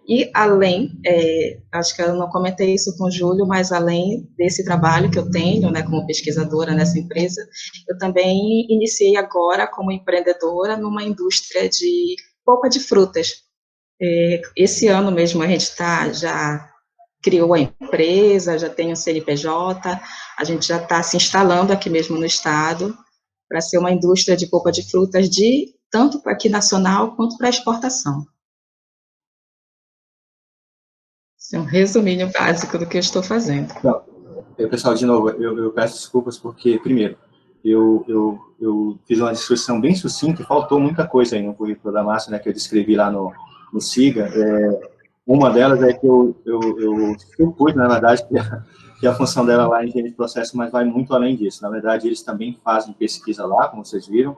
E além, acho que eu não comentei isso com o Júlio, mas além desse trabalho que eu tenho, né, como pesquisadora nessa empresa, eu também iniciei agora como empreendedora numa indústria de polpa de frutas. Esse ano mesmo a gente já criou a empresa, já tem o CNPJ, a gente já está se instalando aqui mesmo no estado para ser uma indústria de polpa de frutas tanto aqui nacional quanto para exportação. Esse é um resuminho básico do que eu estou fazendo. Não, pessoal, de novo, eu peço desculpas porque, primeiro, eu fiz uma descrição bem sucinta e faltou muita coisa aí no currículo da Márcia, né, que eu descrevi lá no SIGA. Uma delas é que eu supus, na verdade, que a função dela lá é engenharia de processo, mas vai muito além disso. Na verdade, eles também fazem pesquisa lá, como vocês viram.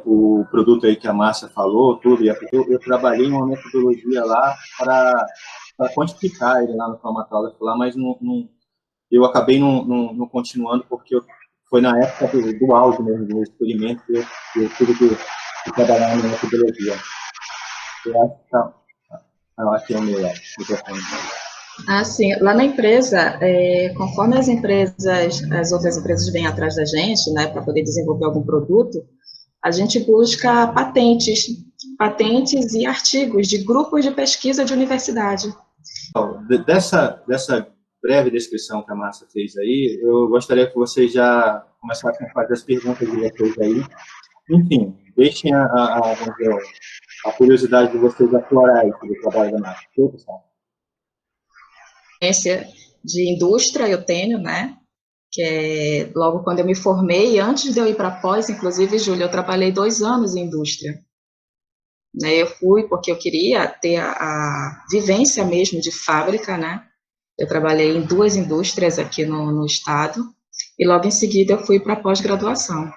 O produto aí que a Márcia falou, tudo, eu trabalhei em uma metodologia lá para quantificar ele lá no cromatógrafo lá, mas eu acabei não continuando porque foi na época do auge mesmo, do experimento, que eu tive que trabalhar na metodologia. Eu acho que é o meu microfone. Sim, lá na empresa, conforme as outras empresas vêm atrás da gente, né, para poder desenvolver algum produto, a gente busca patentes e artigos de grupos de pesquisa de universidade. Dessa breve descrição que a Márcia fez aí, eu gostaria que vocês já começassem a fazer as perguntas de vocês aí. Enfim, deixem a curiosidade de vocês aflorar isso do trabalho da Márcia. Pessoal? De indústria eu tenho, né? Que é logo quando eu me formei, antes de eu ir para pós, inclusive, Júlia, eu trabalhei 2 anos em indústria. Né, eu fui porque eu queria ter a vivência mesmo de fábrica, né? Eu trabalhei em 2 indústrias aqui no estado, e logo em seguida eu fui para pós-graduação.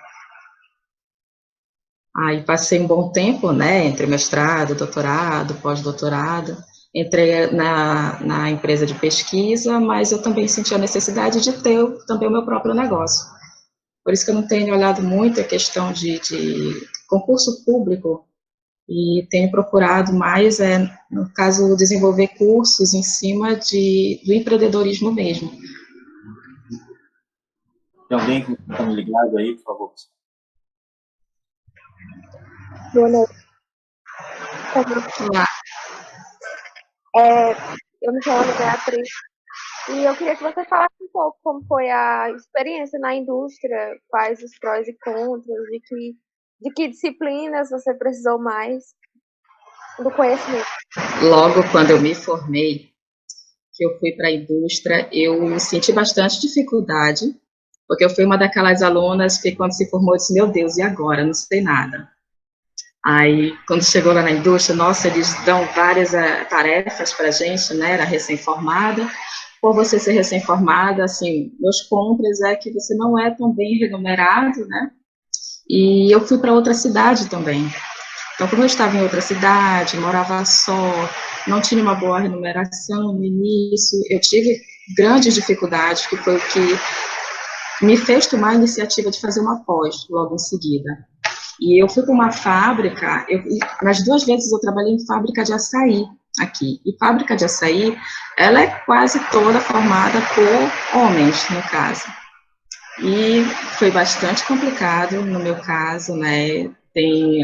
Aí passei um bom tempo, né, entre mestrado, doutorado, pós-doutorado, entrei na empresa de pesquisa, mas eu também senti a necessidade de ter também o meu próprio negócio. Por isso que eu não tenho olhado muito a questão de concurso público, e tenho procurado mais, no caso, desenvolver cursos em cima do empreendedorismo mesmo. Tem alguém que está me ligado aí, por favor? Boa noite. Olá. Eu me chamo Beatriz e eu queria que você falasse um pouco como foi a experiência na indústria, quais os prós e contras, de que disciplinas você precisou mais do conhecimento. Logo quando eu me formei, que eu fui para a indústria, eu senti bastante dificuldade, porque eu fui uma daquelas alunas que quando se formou, eu disse, meu Deus, e agora? Não sei nada. Aí, quando chegou lá na indústria, nossa, eles dão várias tarefas para a gente, né, era recém-formada. Por você ser recém-formada, assim, meus contras é que você não é tão bem remunerado, né, e eu fui para outra cidade também. Então, como eu estava em outra cidade, morava só, não tinha uma boa remuneração no início, eu tive grandes dificuldades, que foi o que me fez tomar a iniciativa de fazer uma pós logo em seguida. E eu fui para uma fábrica, nas 2 vezes eu trabalhei em fábrica de açaí aqui. E fábrica de açaí, ela é quase toda formada por homens, no caso. E foi bastante complicado no meu caso, né?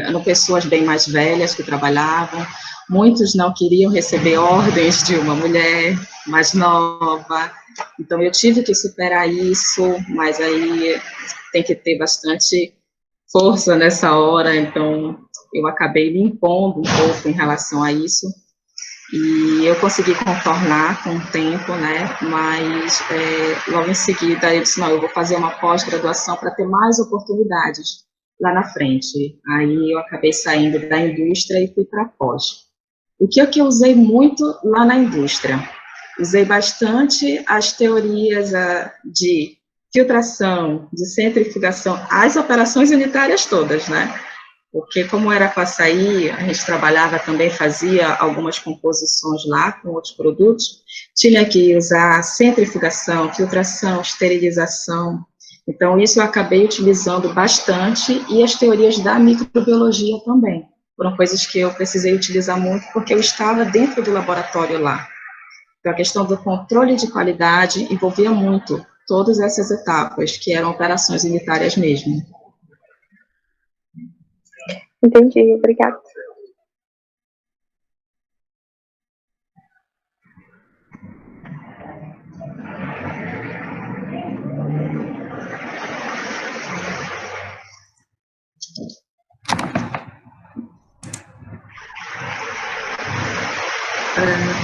Eram pessoas bem mais velhas que trabalhavam, muitos não queriam receber ordens de uma mulher mais nova. Então eu tive que superar isso, mas aí tem que ter bastante força nessa hora, então eu acabei me impondo um pouco em relação a isso, e eu consegui contornar com o tempo, né, mas logo em seguida eu disse, não, eu vou fazer uma pós-graduação para ter mais oportunidades lá na frente. Aí eu acabei saindo da indústria e fui para a pós. O que eu usei muito lá na indústria? Usei bastante as teorias de filtração, de centrifugação, as operações unitárias todas, né? Porque como era com açaí, a gente trabalhava também, fazia algumas composições lá com outros produtos, tinha que usar centrifugação, filtração, esterilização. Então, isso eu acabei utilizando bastante, e as teorias da microbiologia também. foram coisas que eu precisei utilizar muito, porque eu estava dentro do laboratório lá. Então, a questão do controle de qualidade envolvia muito todas essas etapas, que eram operações unitárias mesmo. Entendi, obrigada.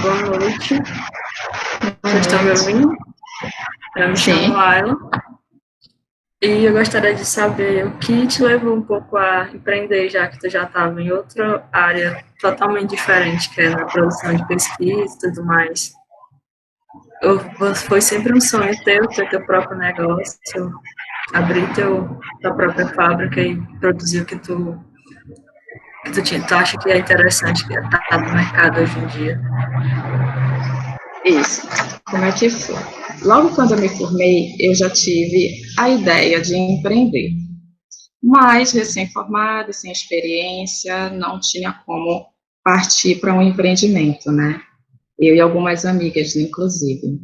Boa noite. Vocês estão me ouvindo? Eu me chamo Laila. E eu gostaria de saber o que te levou um pouco a empreender, já que tu já estava em outra área totalmente diferente, que é na produção de pesquisa e tudo mais. Foi sempre um sonho ter teu próprio negócio, abrir tua própria fábrica e produzir o que tu acha que é interessante, que está no mercado hoje em dia. Isso. Como é que foi? Logo quando eu me formei, eu já tive a ideia de empreender. Mas, recém-formada, sem experiência, não tinha como partir para um empreendimento, né? Eu e algumas amigas, inclusive.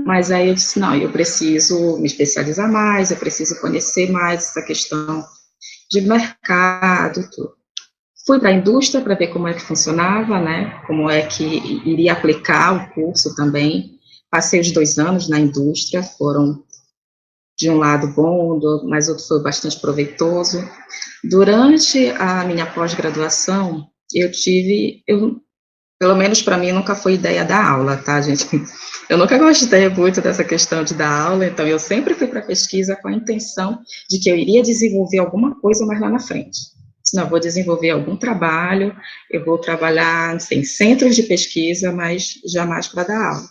Mas aí eu disse, não, eu preciso me especializar mais, eu preciso conhecer mais essa questão de mercado, tudo. Fui para a indústria para ver como é que funcionava, né, como é que iria aplicar o curso também. Passei os 2 anos na indústria, foram de um lado bom, mas outro foi bastante proveitoso. Durante a minha pós-graduação, pelo menos para mim, nunca foi ideia da aula, tá, gente? Eu nunca gostei muito dessa questão de dar aula, então eu sempre fui para a pesquisa com a intenção de que eu iria desenvolver alguma coisa mais lá na frente. Senão, eu vou desenvolver algum trabalho, eu vou trabalhar em centros de pesquisa, mas jamais para dar aula.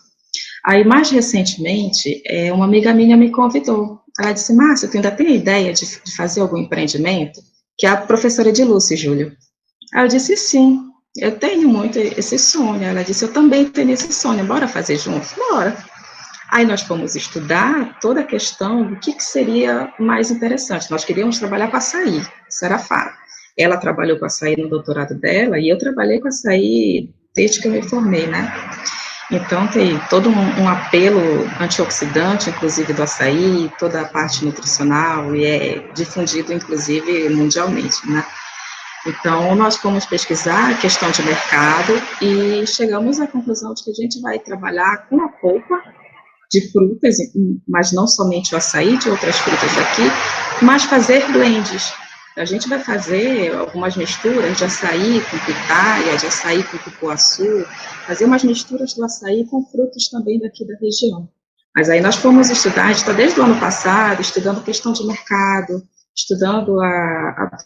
Aí, mais recentemente, uma amiga minha me convidou. Ela disse, Márcia, tu ainda tem a ideia de fazer algum empreendimento? Que é a professora de Lúcia, Júlio. Aí eu disse, sim, eu tenho muito esse sonho. Ela disse, eu também tenho esse sonho, bora fazer juntos? Bora. Aí nós fomos estudar toda a questão do que seria mais interessante. Nós queríamos trabalhar com açaí, isso era fato. Ela trabalhou com açaí no doutorado dela, e eu trabalhei com açaí desde que eu me formei, né? Então, tem todo um apelo antioxidante, inclusive, do açaí, toda a parte nutricional, e é difundido, inclusive, mundialmente, né? Então, nós fomos pesquisar a questão de mercado e chegamos à conclusão de que a gente vai trabalhar com a polpa de frutas, mas não somente o açaí, de outras frutas daqui, mas fazer blends. A gente vai fazer algumas misturas de açaí com pitaia, de açaí com cupuaçu, fazer umas misturas do açaí com frutos também daqui da região. Mas aí nós fomos estudar, a gente está desde o ano passado, estudando questão de mercado, estudando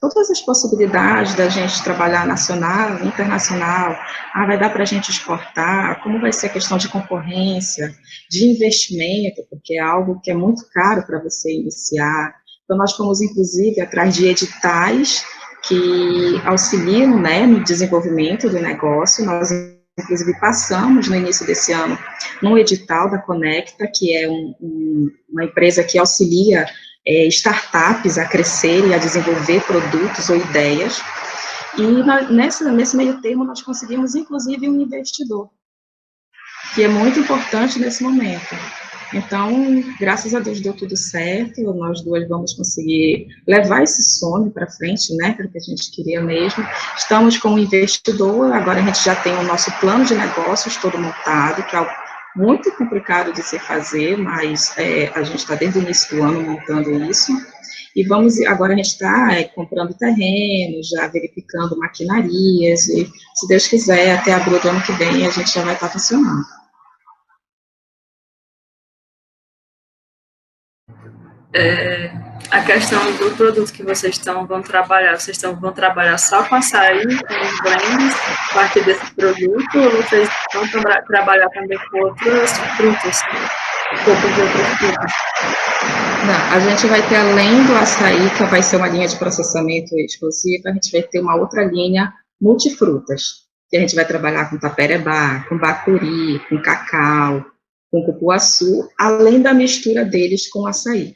todas as possibilidades da gente trabalhar nacional, internacional, vai dar para a gente exportar, como vai ser a questão de concorrência, de investimento, porque é algo que é muito caro para você iniciar. Então, nós fomos, inclusive, atrás de editais que auxiliam, né, no desenvolvimento do negócio. Nós, inclusive, passamos, no início desse ano, num edital da Conecta, que é uma empresa que auxilia startups a crescer e a desenvolver produtos ou ideias. E nesse meio termo, nós conseguimos, inclusive, um investidor, que é muito importante nesse momento. Então, graças a Deus deu tudo certo, nós duas vamos conseguir levar esse sonho para frente, né, para o que a gente queria mesmo. Estamos com um investidor, agora a gente já tem o nosso plano de negócios todo montado, que é algo muito complicado de se fazer, mas a gente está desde o início do ano montando isso. E agora a gente está comprando terreno, já verificando maquinarias, e se Deus quiser, até abril do ano que vem, a gente já vai estar funcionando. A questão do produto que vocês vão trabalhar só com açaí, com os blends, a partir desse produto, ou vocês vão trabalhar também com outras frutas, poucas de outras frutas? Não, a gente vai ter, além do açaí, que vai ser uma linha de processamento exclusiva, a gente vai ter uma outra linha multifrutas, que a gente vai trabalhar com taperebá, com bacuri, com cacau, com cupuaçu, além da mistura deles com açaí.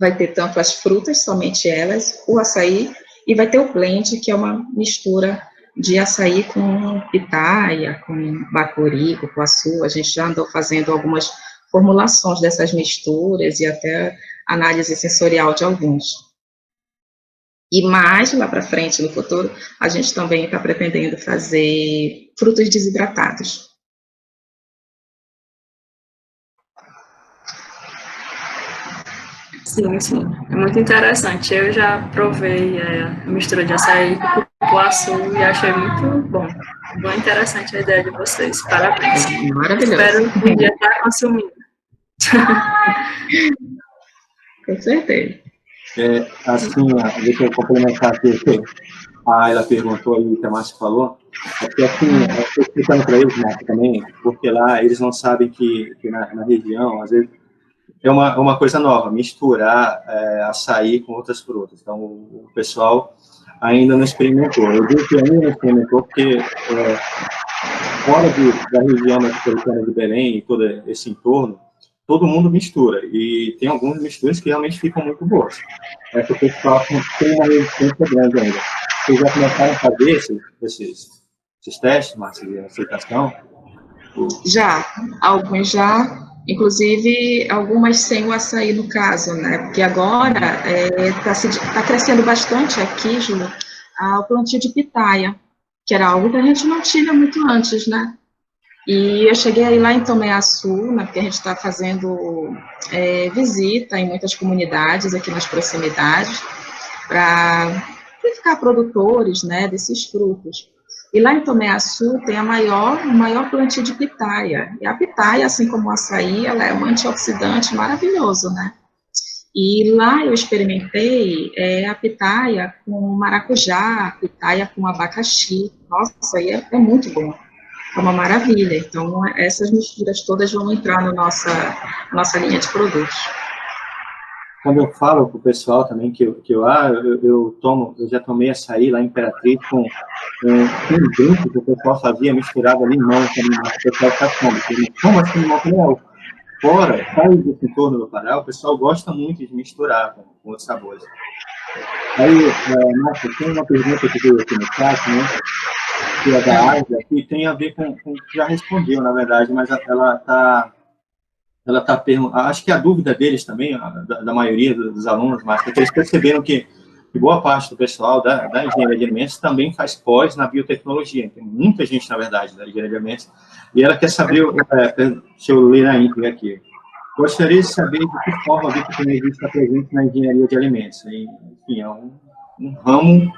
Vai ter tanto as frutas, somente elas, o açaí, E vai ter o blend, que é uma mistura de açaí com pitaia, com bacuri, cupuaçu. A gente já andou fazendo algumas formulações dessas misturas e até análise sensorial de alguns. E mais lá para frente, no futuro, a gente também está pretendendo fazer frutos desidratados. Sim, sim. É muito interessante. Eu já provei a mistura de açaí com cupuaçu e achei muito bom. Muito interessante a ideia de vocês. Parabéns. É maravilhoso. Espero um dia estar consumindo. Com certeza. Assim, deixa eu complementar aqui. A Ayla perguntou aí, que a Márcia falou. Porque, assim, eu estou explicando para eles, Márcia, também, porque lá eles não sabem que na região, às vezes, é uma coisa nova, misturar açaí com outras frutas. Então, o pessoal ainda não experimentou. Eu digo que ainda não experimentou porque fora da região metropolitana de Belém e todo esse entorno, todo mundo mistura. E tem algumas misturas que realmente ficam muito boas. Essa pessoal tem uma resistência grande ainda. Vocês já começaram a fazer esses testes, Márcia, de aceitação? Já, alguns já, inclusive algumas sem o açaí no caso, né? Porque agora está crescendo bastante aqui, Júlio, o plantio de pitaia, que era algo que a gente não tinha muito antes, né? E eu cheguei aí lá em Tomé-Açu, né, porque a gente está fazendo visita em muitas comunidades aqui nas proximidades, para verificar produtores, né, desses frutos. E lá em Tomé-Açu tem o maior plantio de pitaia. E a pitaia, assim como o açaí, ela é um antioxidante maravilhoso, né? E lá eu experimentei a pitaia com maracujá, pitaia com abacaxi. Nossa, aí é muito bom. É uma maravilha. Então, essas misturas todas vão entrar na nossa linha de produtos. Quando eu falo para o pessoal também que eu já tomei açaí lá em Imperatriz com um drink que o pessoal fazia, misturava limão com limão, o pessoal está como assim limão com limão? Fora, sai desse entorno do Pará, o pessoal gosta muito de misturar com outros sabores. Aí, Márcia, tem uma pergunta que veio aqui no chat, né? Que é da Ásia, que tem a ver com que já respondeu, na verdade, mas ela está perguntando, acho que a dúvida deles também, da maioria dos alunos, mas é que eles perceberam que boa parte do pessoal da engenharia de alimentos também faz pós na biotecnologia. Tem muita gente, na verdade, da engenharia de alimentos, e ela quer saber, deixa eu ler na íntegra aqui, gostaria de saber de que forma a biotecnologia está presente na engenharia de alimentos. Enfim, é um ramo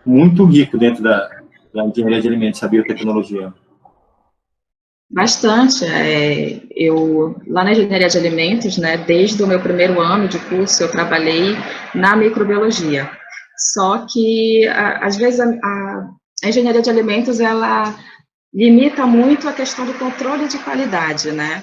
muito rico dentro da engenharia de alimentos, a biotecnologia. Bastante. Eu, lá na engenharia de alimentos, né, desde o meu primeiro ano de curso, eu trabalhei na microbiologia. Só que, às vezes, a engenharia de alimentos, ela limita muito a questão do controle de qualidade, né?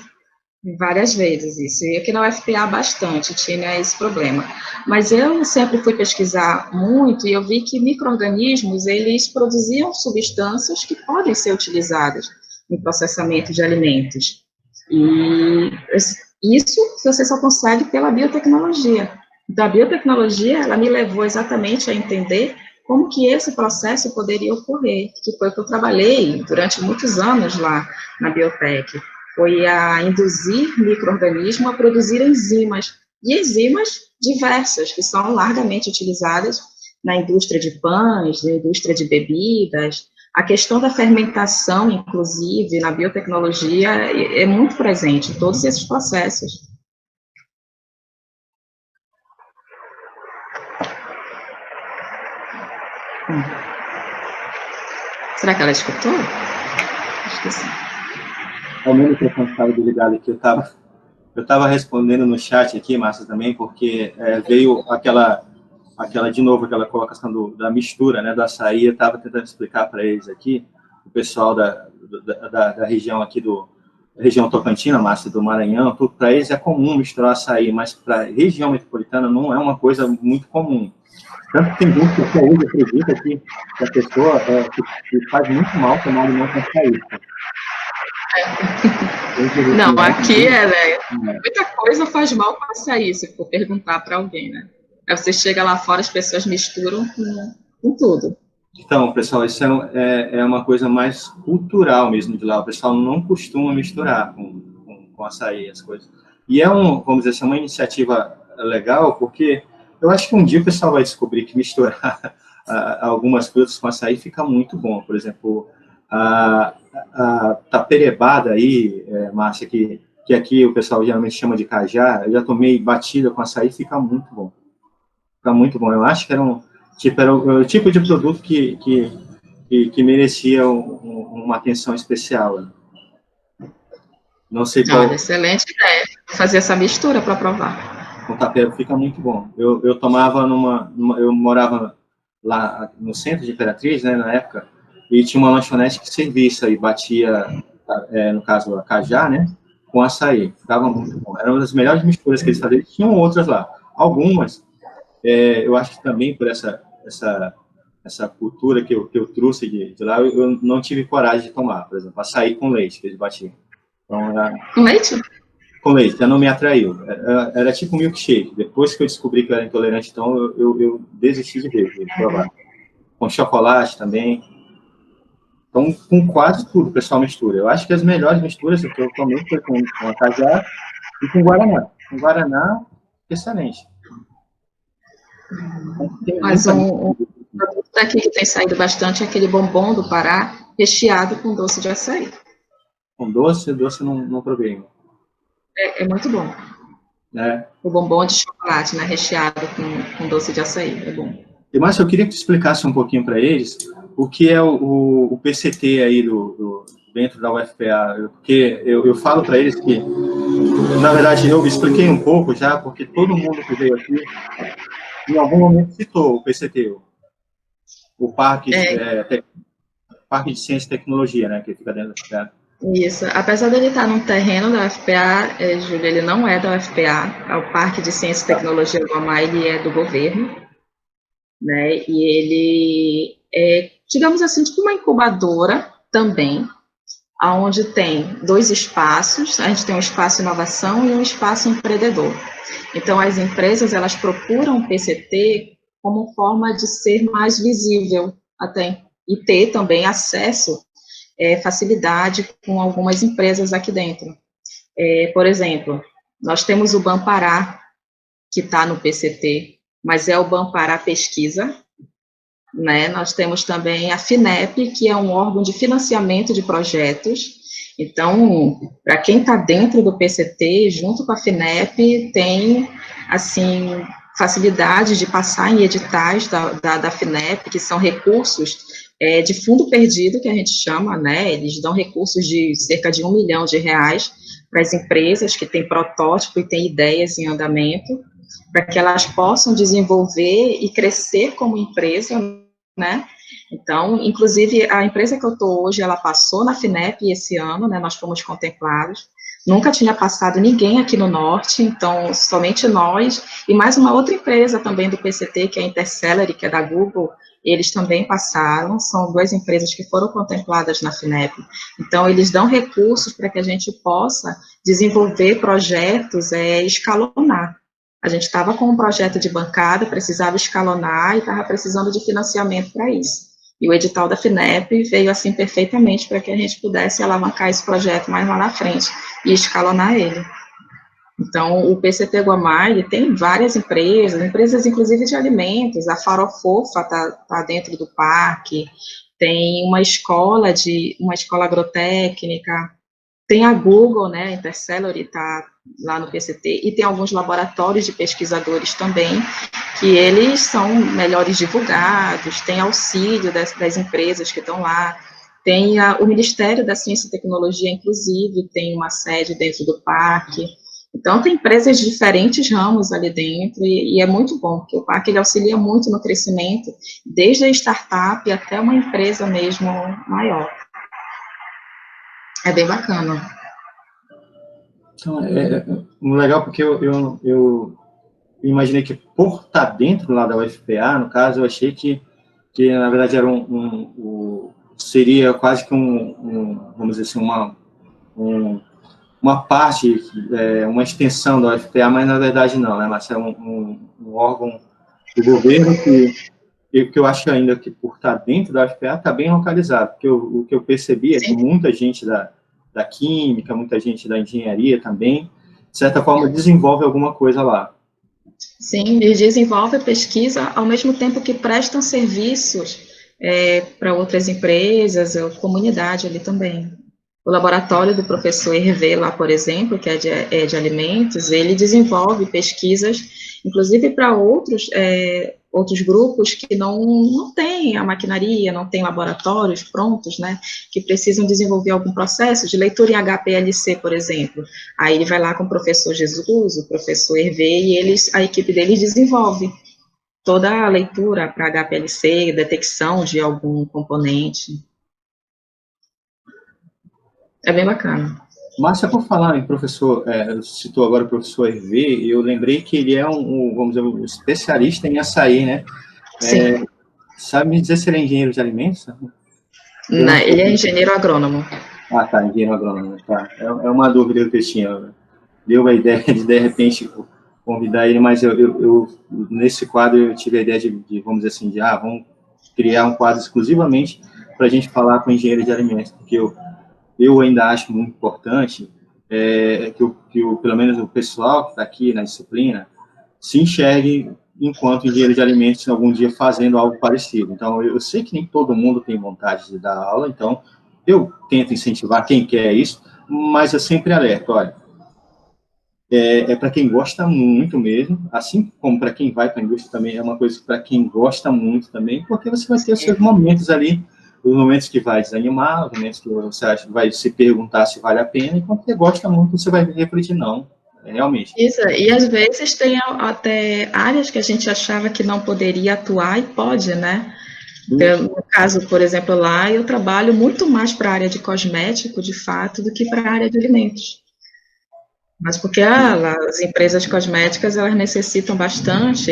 Várias vezes isso. E aqui na UFPA bastante tinha esse problema. Mas eu sempre fui pesquisar muito e eu vi que micro-organismos, eles produziam substâncias que podem ser utilizadas no processamento de alimentos. E isso você só consegue pela biotecnologia. Então, a biotecnologia, ela me levou exatamente a entender como que esse processo poderia ocorrer, que foi o que eu trabalhei durante muitos anos lá na biotec. Foi a induzir micro-organismos a produzir enzimas, e enzimas diversas, que são largamente utilizadas na indústria de pães, na indústria de bebidas. A questão da fermentação, inclusive, na biotecnologia, é muito presente em todos esses processos. Será que ela escutou? Acho que sim. Ao menos que eu estava desligado aqui, eu estava respondendo no chat aqui, Márcia, também, porque veio aquela colocação da mistura, né, do açaí. Eu estava tentando explicar para eles aqui, o pessoal da região aqui da região Tocantina, Márcia, do Maranhão, tudo para eles é comum misturar açaí, mas para a região metropolitana não é uma coisa muito comum. Tanto que tem gente que até hoje acredita que a pessoa que faz muito mal tomar alimento com açaí. Não, aqui muita coisa faz mal com açaí, se for perguntar para alguém, né? Aí você chega lá fora, as pessoas misturam com tudo. Então, pessoal, isso é uma coisa mais cultural mesmo de lá. O pessoal não costuma misturar com açaí, as coisas. E vamos dizer assim, uma iniciativa legal, porque eu acho que um dia o pessoal vai descobrir que misturar algumas frutas com açaí fica muito bom. Por exemplo, a taperebada aí, Márcia, que aqui o pessoal geralmente chama de cajá, eu já tomei batida com açaí, fica muito bom. Fica muito bom. Eu acho que era o tipo de produto que merecia uma atenção especial. Não sei qual... Olha, excelente ideia. Vou fazer essa mistura para provar. Com tapera fica muito bom. Eu tomava eu morava lá no centro de Imperatriz, né, na época, e tinha uma lanchonete que servia isso aí, batia, no caso, a cajá, né, com açaí. Ficava muito bom. Era uma das melhores misturas que eles faziam. Tinham outras lá. Algumas, eu acho que também por essa cultura que eu trouxe de lá, eu não tive coragem de tomar. Por exemplo, açaí com leite, que eles batiam. Então, com leite? Com leite, já não me atraiu. Era tipo um milkshake. Depois que eu descobri que eu era intolerante, então eu desisti de provar. Com chocolate também. Então, com quase tudo o pessoal mistura. Eu acho que as melhores misturas que eu tomei foi com a cajá e com guaraná. Com guaraná, excelente. Mas um produto daqui que tem saído bastante é aquele bombom do Pará, recheado com doce de açaí. Com doce não provei. É muito bom. O bombom de chocolate, né, recheado com doce de açaí, é bom. E, Márcio, eu queria que tu explicasse um pouquinho para eles o que é o PCT aí dentro da UFPA, porque eu falo para eles que, na verdade, eu expliquei um pouco já, porque todo mundo que veio aqui, em algum momento citou o PCT, o Parque de Ciência e Tecnologia, né, que fica dentro da UFPA. Isso. Apesar dele estar num terreno da UFPA, Júlio, ele não é da UFPA. O Parque de Ciência e Tecnologia do Amai, ele é do governo, né? E ele é, digamos assim, tipo uma incubadora também, onde tem 2 espaços. A gente tem um espaço inovação e um espaço empreendedor. Então, as empresas, elas procuram o PCT como forma de ser mais visível até, e ter também acesso, facilidade com algumas empresas aqui dentro. Por exemplo, nós temos o Banpará, que está no PCT, mas é o Banpará Pesquisa, né? Nós temos também a FINEP, que é um órgão de financiamento de projetos. Então, para quem está dentro do PCT, junto com a FINEP, tem, assim, facilidade de passar em editais da FINEP, que são recursos de fundo perdido, que a gente chama, né? Eles dão recursos de cerca de R$1 milhão para as empresas que têm protótipo e têm ideias em andamento, para que elas possam desenvolver e crescer como empresa, né? Então, inclusive, a empresa que eu estou hoje, ela passou na FINEP esse ano, né? Nós fomos contemplados. Nunca tinha passado ninguém aqui no Norte, então, somente nós, e mais uma outra empresa também do PCT, que é a Intercelery, que é da Google, eles também passaram, são 2 empresas que foram contempladas na FINEP. Então, eles dão recursos para que a gente possa desenvolver projetos, escalonar. A gente estava com um projeto de bancada, precisava escalonar e estava precisando de financiamento para isso. E o edital da FINEP veio assim perfeitamente para que a gente pudesse alavancar esse projeto mais lá na frente e escalonar ele. Então, o PCT Guamá tem várias empresas inclusive de alimentos. A Farofofa está dentro do parque, tem uma escola agrotécnica, tem a Google, né, a Intercelery está lá no PCT, e tem alguns laboratórios de pesquisadores também, que eles são melhores divulgados, tem auxílio das empresas que estão lá, tem o Ministério da Ciência e Tecnologia, inclusive, tem uma sede dentro do parque. Então, tem empresas de diferentes ramos ali dentro, e é muito bom, porque o parque ele auxilia muito no crescimento, desde a startup até uma empresa mesmo maior. É bem bacana. Então, legal, porque eu imaginei que por estar dentro lá da UFPA, no caso, eu achei que na verdade, era seria quase que vamos dizer assim, uma parte, uma extensão da UFPA, mas na verdade não, né, mas é um órgão o governo que eu acho ainda que por estar dentro da UFPA está bem localizado, porque o que eu percebi é que muita gente da química, muita gente da engenharia também, de certa forma, desenvolve alguma coisa lá. Sim, eles desenvolvem pesquisa ao mesmo tempo que prestam serviços para outras empresas, ou comunidade ali também. O laboratório do professor Hervé, lá, por exemplo, que é de alimentos, ele desenvolve pesquisas, inclusive para outros grupos que não têm a maquinaria, não têm laboratórios prontos, né, que precisam desenvolver algum processo de leitura em HPLC, por exemplo. Aí ele vai lá com o professor Jesus, o professor Hervé, e a equipe deles desenvolve toda a leitura para HPLC, detecção de algum componente. É bem bacana. Márcia, por falar em professor, citou agora o professor Hervé, eu lembrei que ele é vamos dizer, um especialista em açaí, né? Sim. Sabe me dizer se ele é engenheiro de alimentos? Não, ele é engenheiro agrônomo. Ah, tá, engenheiro agrônomo, tá. É uma dúvida que eu tinha. Deu a ideia de repente, convidar ele, mas eu nesse quadro, eu tive a ideia de vamos dizer assim, vamos criar um quadro exclusivamente para a gente falar com engenheiro de alimentos, porque eu ainda acho muito importante que pelo menos o pessoal que está aqui na disciplina se enxergue enquanto engenheiro de alimentos algum dia fazendo algo parecido. Então, eu sei que nem todo mundo tem vontade de dar aula, então eu tento incentivar quem quer isso, mas eu sempre alerto, olha, para quem gosta muito mesmo, assim como para quem vai para a indústria também, é uma coisa para quem gosta muito também, porque você vai ter os seus momentos ali, os momentos que vai desanimar, os momentos que você vai se perguntar se vale a pena, e quando você gosta muito, você vai refletir, não, realmente. Isso, e às vezes tem até áreas que a gente achava que não poderia atuar e pode, né? No caso, por exemplo, lá eu trabalho muito mais para a área de cosmético, de fato, do que para a área de alimentos. Mas porque as empresas cosméticas, elas necessitam bastante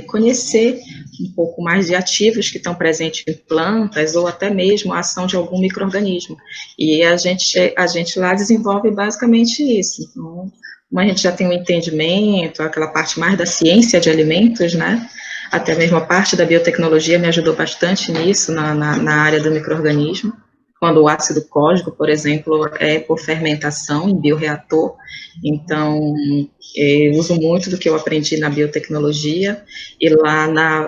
conhecer um pouco mais de ativos que estão presentes em plantas ou até mesmo a ação de algum micro-organismo. E a gente lá desenvolve basicamente isso. Então, como a gente já tem um entendimento, aquela parte mais da ciência de alimentos, né? Até mesmo a parte da biotecnologia me ajudou bastante nisso, na área do micro-organismo. Quando o ácido cósmico, por exemplo, é por fermentação em bioreator, então eu uso muito do que eu aprendi na biotecnologia, e lá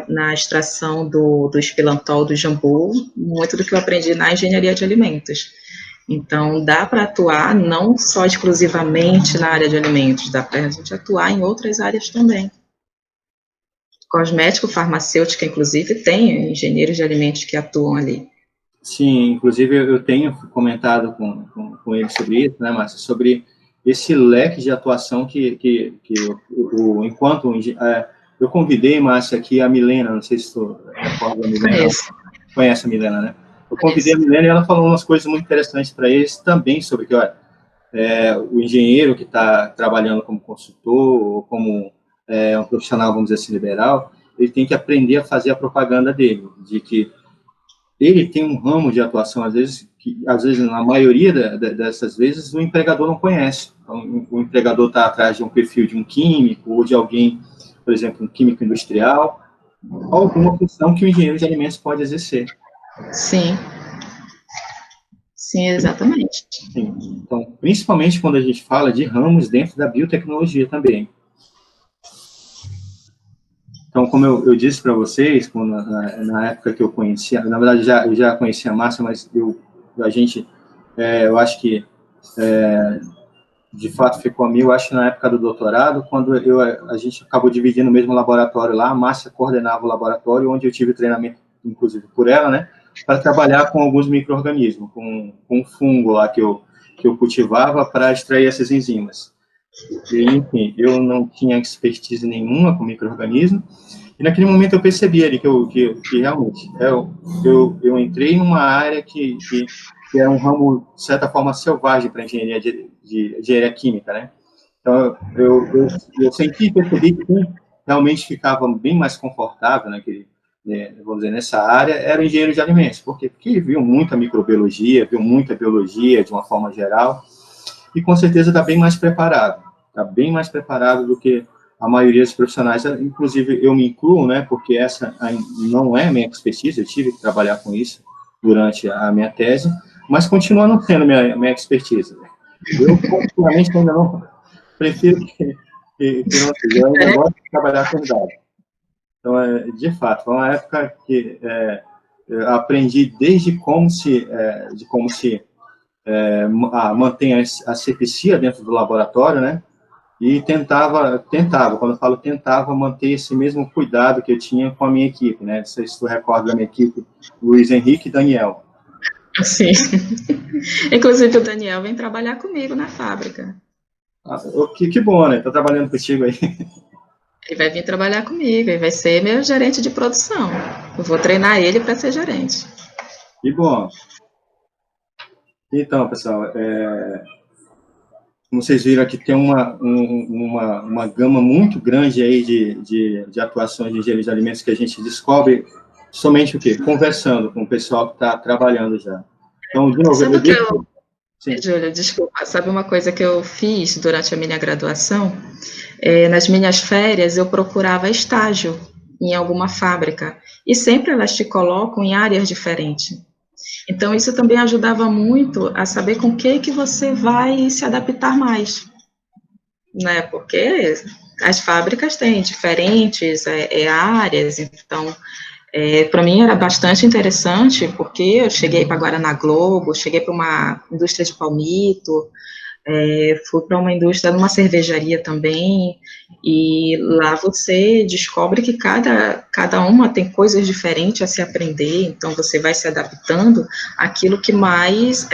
na extração do espilantol do jambu, muito do que eu aprendi na engenharia de alimentos. Então, dá para atuar não só exclusivamente na área de alimentos, dá para a gente atuar em outras áreas também. Cosmético, farmacêutica, inclusive, tem engenheiros de alimentos que atuam ali. Sim, inclusive eu tenho comentado com ele sobre isso, né, Márcia, sobre esse leque de atuação enquanto eu convidei, Márcia, aqui a Milena, não sei se tu recorda a Milena. Conhece a Milena, né? Eu convidei a Milena e ela falou umas coisas muito interessantes para eles também sobre que, olha, o engenheiro que está trabalhando como consultor ou como um profissional, vamos dizer assim, liberal, ele tem que aprender a fazer a propaganda dele, de que ele tem um ramo de atuação, às vezes, na maioria dessas vezes, o empregador não conhece. Então, o empregador está atrás de um perfil de um químico ou de alguém, por exemplo, um químico industrial, alguma função que o engenheiro de alimentos pode exercer. Sim. Sim, exatamente. Sim. Então, principalmente quando a gente fala de ramos dentro da biotecnologia também. Então, como eu disse para vocês, na época que eu conhecia, na verdade eu já conhecia a Márcia, mas eu acho que de fato ficou amigo, eu acho na época do doutorado, quando a gente acabou dividindo o mesmo laboratório lá, a Márcia coordenava o laboratório, onde eu tive treinamento, inclusive por ela, né, para trabalhar com alguns micro-organismos, com um fungo lá que eu cultivava para extrair essas enzimas. E, enfim, eu não tinha expertise nenhuma com micro-organismo, e naquele momento eu percebi ali que realmente eu entrei numa área que era um ramo, de certa forma, selvagem para engenharia de engenharia química, né? Então, eu senti e percebi que quem realmente ficava bem mais confortável vamos dizer, nessa área, era o engenheiro de alimentos. Por quê? Porque viu muita microbiologia, viu muita biologia, de uma forma geral, e com certeza está bem mais preparado. Está bem mais preparado do que a maioria dos profissionais, inclusive eu me incluo, né, porque essa não é minha expertise, eu tive que trabalhar com isso durante a minha tese, mas continua não sendo minha expertise. Eu, particularmente, ainda não prefiro que não seja, eu ainda gosto de trabalhar com dados. Então, de fato, foi uma época que eu aprendi desde como se mantém a asepsia dentro do laboratório, né? E tentava, quando eu falo tentava, manter esse mesmo cuidado que eu tinha com a minha equipe, né? Não sei se tu recorda da minha equipe, Luiz Henrique e Daniel. Sim. Inclusive, o Daniel vem trabalhar comigo na fábrica. Que bom, né? Tô trabalhando contigo aí. Ele vai vir trabalhar comigo, ele vai ser meu gerente de produção. Eu vou treinar ele para ser gerente. Que bom. Então, pessoal, como vocês viram aqui, tem uma gama muito grande aí de atuações de engenharia de alimentos que a gente descobre somente o quê? Conversando com o pessoal que está trabalhando já. Então, de novo, Sabe o que eu... Sim. Júlia, desculpa, sabe uma coisa que eu fiz durante a minha graduação? Nas minhas férias, eu procurava estágio em alguma fábrica, e sempre elas te colocam em áreas diferentes. Então, isso também ajudava muito a saber com que você vai se adaptar mais, né? Porque as fábricas têm diferentes áreas, então, para mim era bastante interessante, porque eu cheguei para Guaraná Globo, cheguei para uma indústria de palmito, fui para uma indústria, numa cervejaria também, e lá você descobre que cada uma tem coisas diferentes a se aprender, então você vai se adaptando àquilo que mais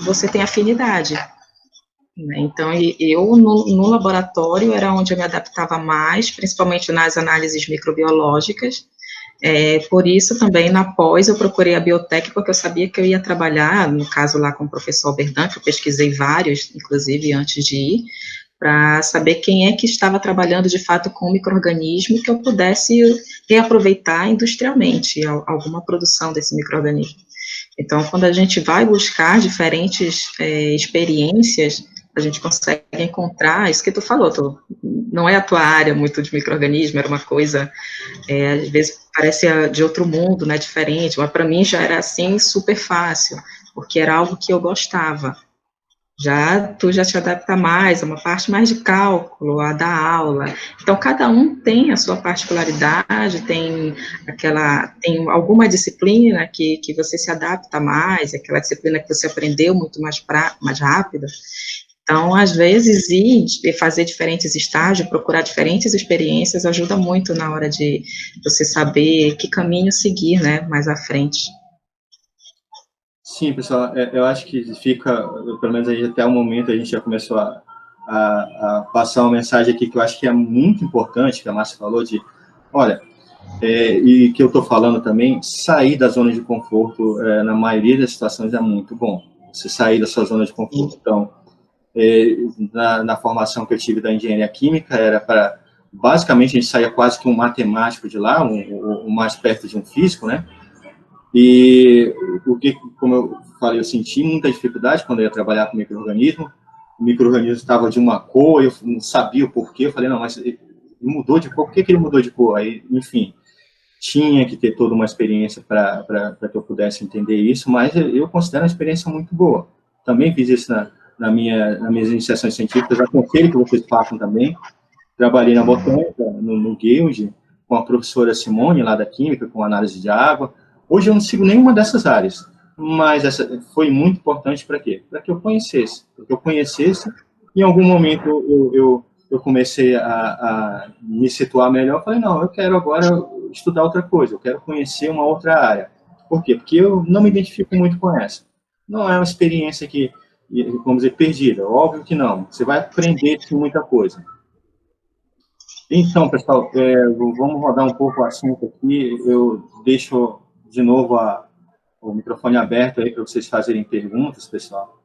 você tem afinidade. Né? Então, eu no laboratório era onde eu me adaptava mais, principalmente nas análises microbiológicas. Por isso também na pós eu procurei a biotec, porque eu sabia que eu ia trabalhar, no caso lá com o professor Alberdan, que eu pesquisei vários, inclusive antes de ir, para saber quem é que estava trabalhando de fato com micro-organismo que eu pudesse reaproveitar industrialmente alguma produção desse micro-organismo. Então, quando a gente vai buscar diferentes experiências, a gente consegue encontrar isso que tu falou, não é a tua área muito de micro-organismo, era uma coisa, às vezes parece de outro mundo, né, diferente, mas para mim já era assim super fácil, porque era algo que eu gostava. Tu já te adapta mais a uma parte mais de cálculo, a da aula. Então, cada um tem a sua particularidade, tem alguma disciplina que você se adapta mais, aquela disciplina que você aprendeu muito mais rápido. Então, às vezes, ir e fazer diferentes estágios, procurar diferentes experiências, ajuda muito na hora de você saber que caminho seguir, né, mais à frente. Sim, pessoal, eu acho que fica, pelo menos aí até o momento, a gente já começou a passar uma mensagem aqui que eu acho que é muito importante, que a Márcia falou, olha, e que eu estou falando também, sair da zona de conforto, na maioria das situações, é muito bom. Você sair da sua zona de conforto. Então, na formação que eu tive da engenharia química, era para, basicamente, a gente saía quase que um matemático de lá, o mais perto de um físico, né? E como eu falei, eu senti muita dificuldade quando eu ia trabalhar com micro-organismo. O micro-organismo estava de uma cor, eu não sabia o porquê. Eu falei, não, mas ele mudou de cor, por que ele mudou de cor? Aí, enfim, tinha que ter toda uma experiência para que eu pudesse entender isso, mas eu considero uma experiência muito boa. Também fiz isso nas minhas iniciações científicas, aconselho que vocês façam também. Trabalhei na botânica, no Guild, com a professora Simone, lá da Química, com análise de água. Hoje eu não sigo nenhuma dessas áreas, mas essa foi muito importante para quê? Para que eu conhecesse. Para que eu conhecesse, em algum momento eu comecei a me situar melhor, falei, não, eu quero agora estudar outra coisa, eu quero conhecer uma outra área. Por quê? Porque eu não me identifico muito com essa. Não é uma experiência que, vamos dizer, perdida. Óbvio que não. Você vai aprender com muita coisa. Então, pessoal, vamos rodar um pouco o assunto aqui. Eu deixo de novo o microfone aberto aí para vocês fazerem perguntas, pessoal.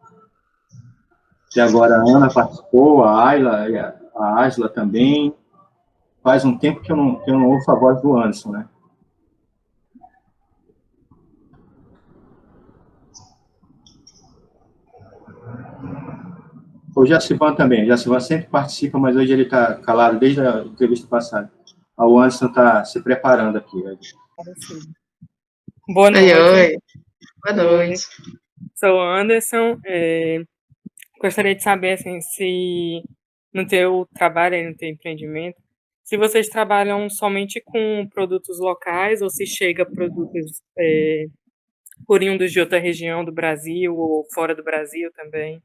E agora a Ana participou, a Ayla, a Ágila também. Faz um tempo que eu não ouço a voz do Anderson, né? O Jacivan também. O Jacivan sempre participa, mas hoje ele está calado desde a entrevista passada. O Anderson está se preparando aqui. Boa noite. Oi. Boa noite. Sou o Anderson. Gostaria de saber assim, se no teu trabalho, no teu empreendimento, se vocês trabalham somente com produtos locais ou se chega produtos oriundos de outra região do Brasil ou fora do Brasil também.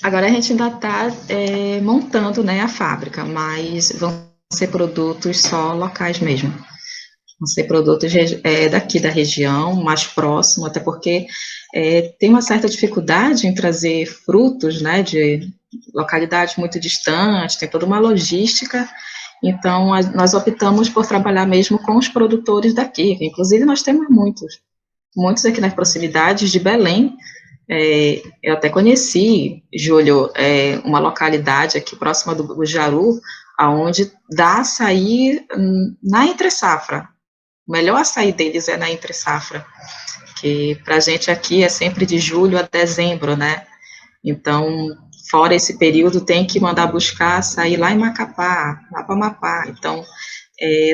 Agora a gente ainda está montando, né, a fábrica, mas vão ser produtos só locais mesmo. Vão ser produtos daqui da região, mais próximo, até porque tem uma certa dificuldade em trazer frutos, né, de localidades muito distantes, tem toda uma logística, então nós optamos por trabalhar mesmo com os produtores daqui, inclusive nós temos muitos aqui nas proximidades de Belém. Eu até conheci, Júlio, uma localidade aqui próxima do Bujaru, onde dá açaí na entre-safra. O melhor açaí deles é na entre-safra, que para a gente aqui é sempre de julho a dezembro, né? Então, fora esse período, tem que mandar buscar açaí lá em Macapá, lá para Amapá. Então,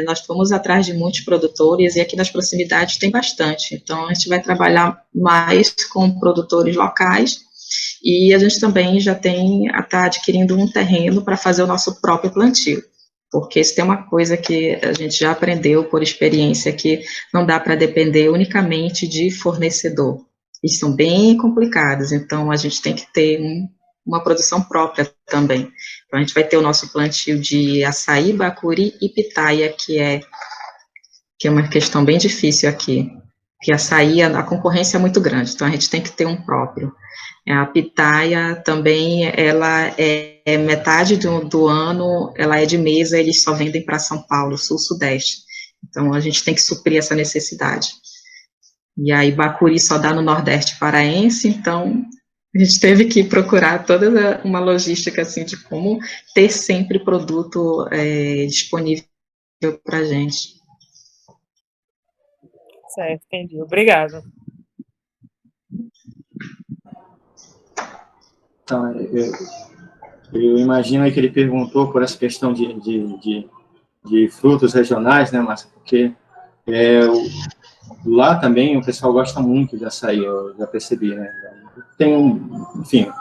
nós fomos atrás de muitos produtores e aqui nas proximidades tem bastante. Então, a gente vai trabalhar mais com produtores locais e a gente também já está adquirindo um terreno para fazer o nosso próprio plantio. Porque se tem uma coisa que a gente já aprendeu por experiência, que não dá para depender unicamente de fornecedor. Eles são bem complicados, então a gente tem que ter uma produção própria também. Então a gente vai ter o nosso plantio de açaí, bacuri e pitaia, que é uma questão bem difícil aqui. Porque açaí, a concorrência é muito grande, então a gente tem que ter um próprio. A pitaia também, ela metade do ano, ela é de mesa, eles só vendem para São Paulo, sul-sudeste. Então, a gente tem que suprir essa necessidade. E aí, bacuri só dá no Nordeste paraense, então, a gente teve que procurar toda uma logística, assim, de como ter sempre produto disponível para a gente. Certo, entendi. Obrigada. Então, eu imagino aí que ele perguntou por essa questão de frutos regionais, né, Márcia? Porque lá também o pessoal gosta muito de açaí, eu já percebi, né? Enfim,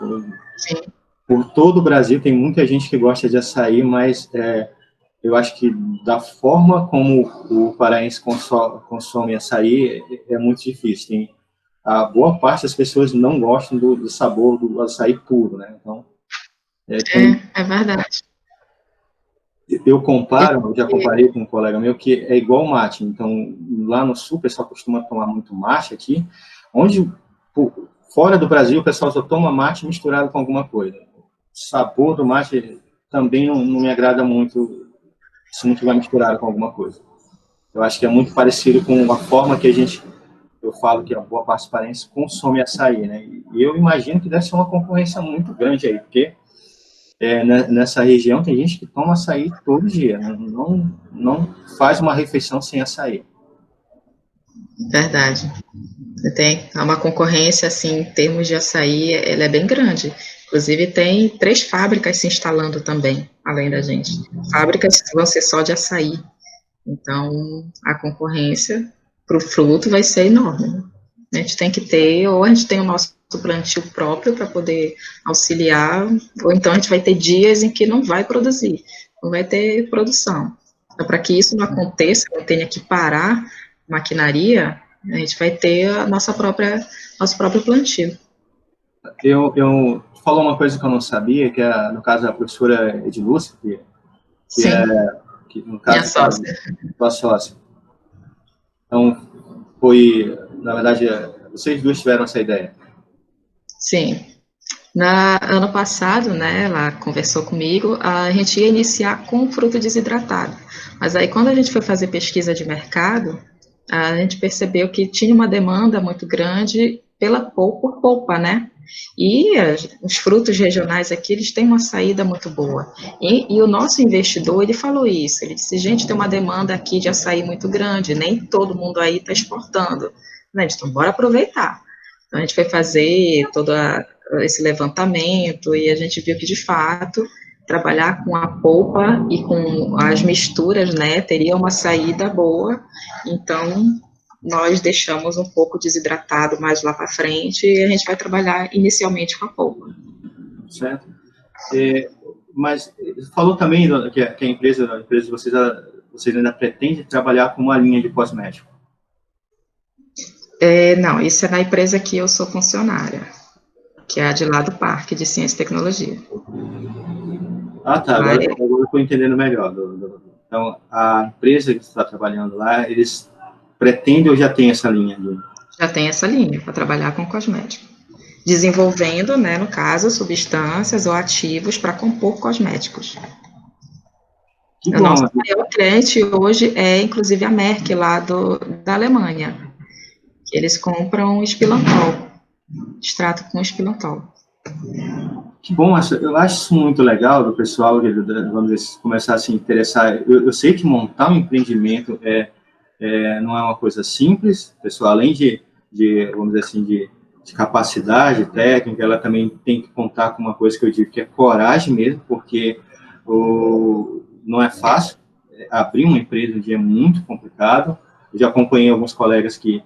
por todo o Brasil tem muita gente que gosta de açaí, mas eu acho que da forma como o paraense consome açaí é muito difícil. A boa parte das pessoas não gostam do sabor do açaí puro, né? Então, é verdade. Eu já comparei com um colega meu, que é igual mate. Então, lá no sul, o pessoal costuma tomar muito mate aqui, onde, fora do Brasil, o pessoal só toma mate misturado com alguma coisa. O sabor do mate também não me agrada muito, se não tiver misturado com alguma coisa. Eu acho que é muito parecido com a forma que eu falo que a boa parte paraense consome açaí, né? E eu imagino que deve ser uma concorrência muito grande aí, porque nessa região tem gente que toma açaí todo dia, né? Não faz uma refeição sem açaí. Verdade. Tem uma concorrência, assim, em termos de açaí, ela é bem grande. Inclusive, tem 3 fábricas se instalando também, além da gente. Fábricas que vão ser só de açaí. Então, a concorrência para o fruto vai ser enorme. A gente tem que ter, ou a gente tem o nosso plantio próprio para poder auxiliar, ou então a gente vai ter dias em que não vai produzir, não vai ter produção. Então, para que isso não aconteça, não tenha que parar a maquinaria, a gente vai ter nosso próprio plantio. Eu falou uma coisa que eu não sabia, que é, no caso, a professora Edilúcia, que no caso, minha sócia. Sua sócia. Então, na verdade, vocês duas tiveram essa ideia. Sim. Ano passado, né, ela conversou comigo, a gente ia iniciar com fruto desidratado. Mas aí, quando a gente foi fazer pesquisa de mercado, a gente percebeu que tinha uma demanda muito grande por polpa, né? E os frutos regionais aqui, eles têm uma saída muito boa. E o nosso investidor, ele falou isso, ele disse, gente, tem uma demanda aqui de açaí muito grande, nem todo mundo aí está exportando. Né? Então, bora aproveitar. Então, a gente foi fazer todo esse levantamento e a gente viu que, de fato, trabalhar com a polpa e com as misturas, né, teria uma saída boa. Então, nós deixamos um pouco desidratado mais lá para frente e a gente vai trabalhar inicialmente com a polpa. Certo. Mas falou também que a empresa de vocês ainda pretende trabalhar com uma linha de cosmético. Não, isso é na empresa que eu sou funcionária, que é a de lá do Parque de Ciência e Tecnologia. Ah, tá, agora eu estou entendendo melhor. Então, a empresa que está trabalhando lá, eles pretendem ou já tem essa linha? Já tem essa linha para trabalhar com cosmético. Desenvolvendo, né, no caso, substâncias ou ativos para compor cosméticos. O nosso maior cliente hoje é, inclusive, a Merck, lá da Alemanha. Que eles compram espilantol, extrato com espilantol. Que bom, eu acho isso muito legal do pessoal, vamos dizer, começar a se interessar. Eu sei que montar um empreendimento não é uma coisa simples, pessoal, além de vamos dizer assim, de capacidade técnica, ela também tem que contar com uma coisa que eu digo que é coragem mesmo, porque não é fácil. Abrir uma empresa um dia é muito complicado. Eu já acompanhei alguns colegas que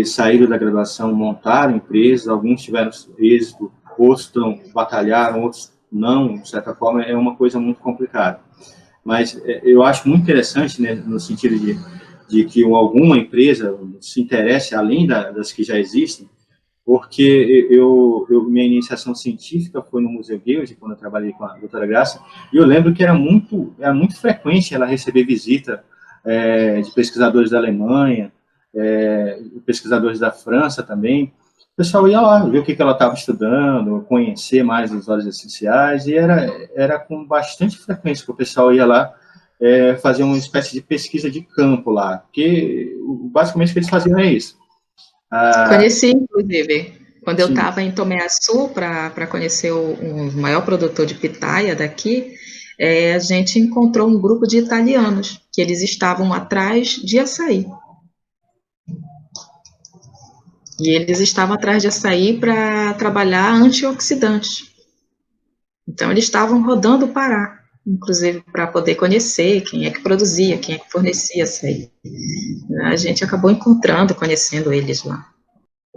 saíram da graduação, montaram empresas, alguns tiveram êxito, outros batalharam, outros não, de certa forma, é uma coisa muito complicada. Mas eu acho muito interessante, né, no sentido de que alguma empresa se interesse além das que já existem, porque minha iniciação científica foi no Museu Guild, quando eu trabalhei com a doutora Graça, e eu lembro que era muito frequente ela receber visita de pesquisadores da Alemanha, pesquisadores da França também. O pessoal ia lá ver o que ela estava estudando, conhecer mais os óleos essenciais, e era com bastante frequência que o pessoal ia lá fazer uma espécie de pesquisa de campo lá, porque basicamente o que eles faziam é isso. Conheci, inclusive, quando eu estava em Tomé Açu, para conhecer o maior produtor de pitaia daqui, a gente encontrou um grupo de italianos, que eles estavam atrás de açaí. E eles estavam atrás de açaí para trabalhar antioxidantes. Então, eles estavam rodando o Pará, inclusive para poder conhecer quem é que produzia, quem é que fornecia açaí. A gente acabou encontrando, conhecendo eles lá.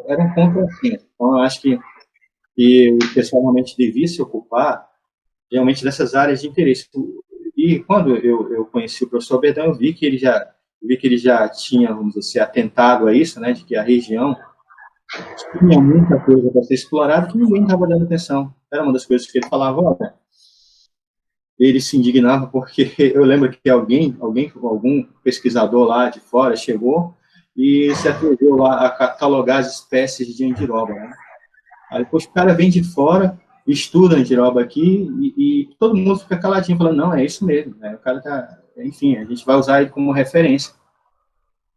Era um ponto assim. Então, eu acho que o pessoal realmente devia se ocupar realmente dessas áreas de interesse. E quando eu conheci o professor Bedão, eu vi que ele já tinha, vamos dizer, atentado a isso, né, de que a região tinha muita coisa para ser explorada que ninguém estava dando atenção. Era uma das coisas que ele falava, olha, ele se indignava porque eu lembro que algum pesquisador lá de fora chegou e se atreveu lá a catalogar as espécies de andiroba, né? Aí depois o cara vem de fora, estuda andiroba aqui e todo mundo fica caladinho, falando, não, é isso mesmo, né? O cara tá, enfim, a gente vai usar ele como referência.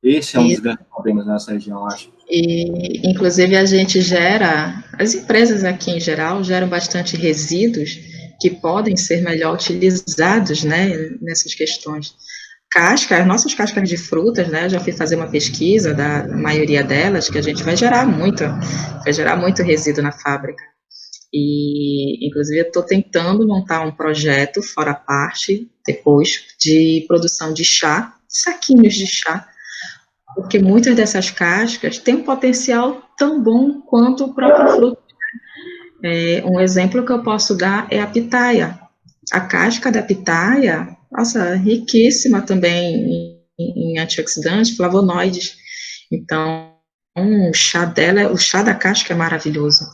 Esse é um dos grandes problemas da nossa região, eu acho. E, inclusive, as empresas aqui em geral geram bastante resíduos que podem ser melhor utilizados, né, nessas questões. As nossas cascas de frutas, né, eu já fui fazer uma pesquisa da maioria delas, que a gente vai gerar muito resíduo na fábrica. E, inclusive, eu estou tentando montar um projeto, fora a parte, depois, de produção de chá, saquinhos de chá, porque muitas dessas cascas têm um potencial tão bom quanto o próprio fruto. Um exemplo que eu posso dar é a pitaia. A casca da pitaia, nossa, riquíssima também em antioxidantes, flavonoides. Então, o chá da casca é maravilhoso.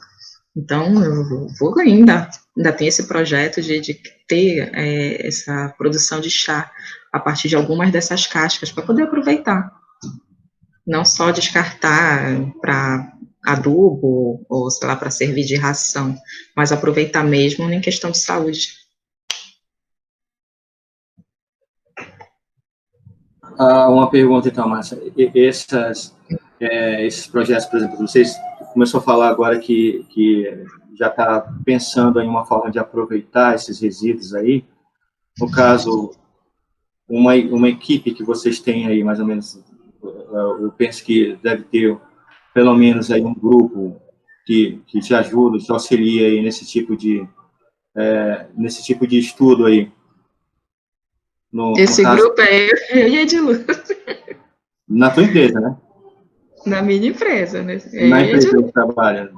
Então, eu vou ainda tem esse projeto de ter essa produção de chá a partir de algumas dessas cascas, para poder aproveitar. Não só descartar para adubo, ou, sei lá, para servir de ração, mas aproveitar mesmo em questão de saúde. Uma pergunta, então, Márcia. Esses projetos, por exemplo, vocês começou a falar agora que já está pensando em uma forma de aproveitar esses resíduos aí. No caso, uma equipe que vocês têm aí, mais ou menos, eu penso que deve ter pelo menos aí um grupo que te ajuda, te auxilia aí nesse tipo de estudo aí? Esse no caso, grupo é eu e a Edilu. na tua empresa, né? Na minha empresa, né? Na empresa que você trabalha.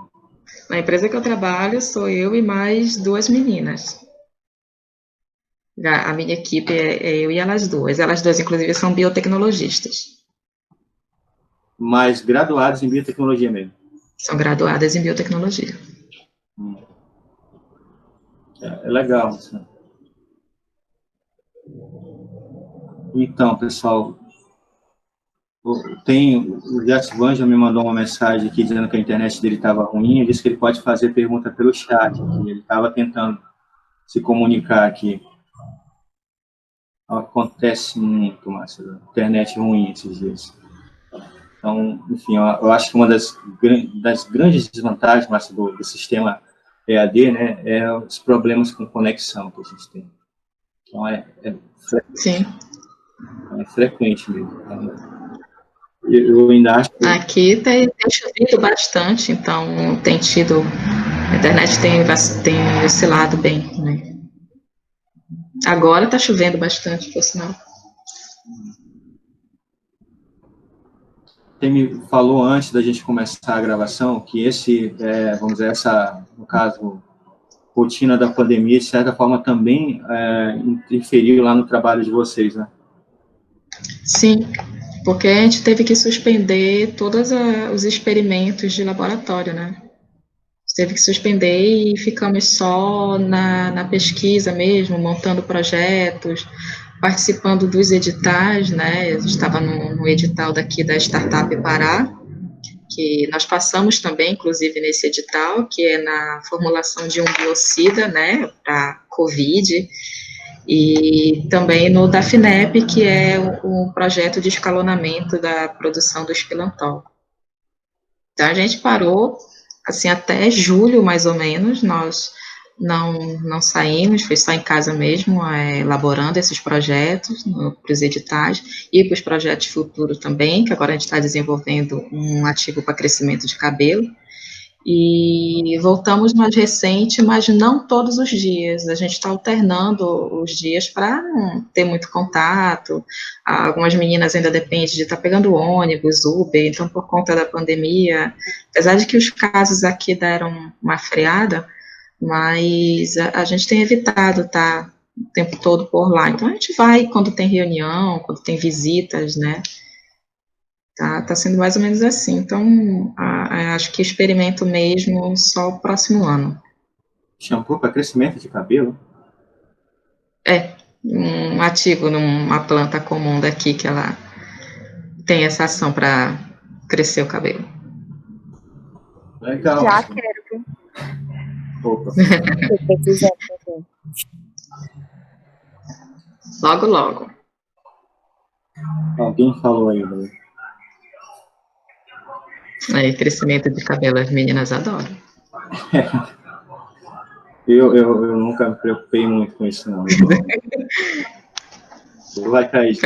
Na empresa que eu trabalho, sou eu e mais 2 meninas. A minha equipe é eu e elas duas. Elas duas, inclusive, são biotecnologistas. Mas graduados em biotecnologia mesmo. São graduadas em biotecnologia. É legal. Então, pessoal, o Jackson já me mandou uma mensagem aqui dizendo que a internet dele estava ruim. Ele disse que ele pode fazer pergunta pelo chat aqui. Ele estava tentando se comunicar aqui. Acontece muito, Márcio. Internet ruim esses dias. Então, enfim, eu acho que uma das grandes desvantagens, Márcio, do sistema EAD, né, é os problemas com conexão que a gente tem. Então, Sim. É frequente mesmo. Eu ainda acho que... Aqui tem chovido bastante, então tem tido... A internet tem oscilado bem, né? Agora está chovendo bastante, por sinal. Você me falou antes da gente começar a gravação que vamos dizer, no caso, rotina da pandemia, de certa forma, também interferiu lá no trabalho de vocês, né? Sim, porque a gente teve que suspender todos os experimentos de laboratório, né? Teve que suspender e ficamos só na pesquisa mesmo, montando projetos, participando dos editais, né? Eu estava no edital daqui da Startup Pará, que nós passamos também, inclusive, nesse edital, que é na formulação de um biocida, né, para COVID, e também no DAFNEP, que é o projeto de escalonamento da produção do espilantol. Então, a gente parou, assim, até julho, mais ou menos, nós não saímos, foi só em casa mesmo, elaborando esses projetos para os editais e para os projetos futuros também, que agora a gente está desenvolvendo um ativo para crescimento de cabelo. E voltamos mais recente, mas não todos os dias. A gente está alternando os dias para não ter muito contato. Algumas meninas ainda dependem de estar pegando ônibus, Uber, então por conta da pandemia, apesar de que os casos aqui deram uma freada, mas a gente tem evitado estar o tempo todo por lá. Então a gente vai quando tem reunião, quando tem visitas, né? Tá sendo mais ou menos assim. Então, acho que experimento mesmo só o próximo ano. Shampoo para crescimento de cabelo? É, um ativo numa planta comum daqui que ela tem essa ação para crescer o cabelo. Legal. Já quero, viu? Opa. Tô precisando também. Logo, logo. Alguém falou aí, né? Aí, crescimento de cabelo, as meninas adoram. Eu nunca me preocupei muito com isso, não. Vai cair.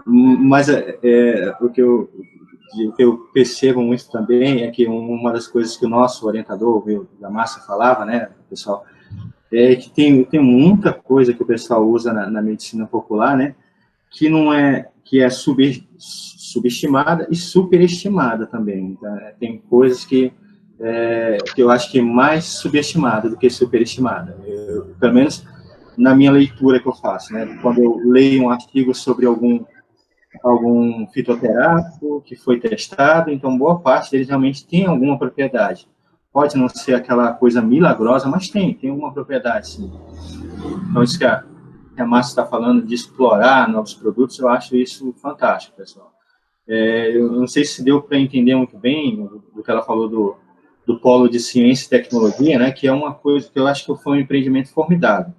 Mas o que eu percebo muito também é que uma das coisas que o nosso orientador, o da Márcia, falava, né, pessoal, é que tem muita coisa que o pessoal usa na medicina popular, né, que é subestimada e superestimada também. Tá? Tem coisas que eu acho que é mais subestimada do que superestimada. Pelo menos na minha leitura que eu faço, né? Quando eu leio um artigo sobre algum fitoterápico que foi testado, então boa parte deles realmente tem alguma propriedade. Pode não ser aquela coisa milagrosa, mas tem alguma propriedade, sim. Então, isso que a Márcia está falando de explorar novos produtos, eu acho isso fantástico, pessoal. Eu não sei se deu para entender muito bem do que ela falou do polo de ciência e tecnologia, né, que é uma coisa que eu acho que foi um empreendimento formidável,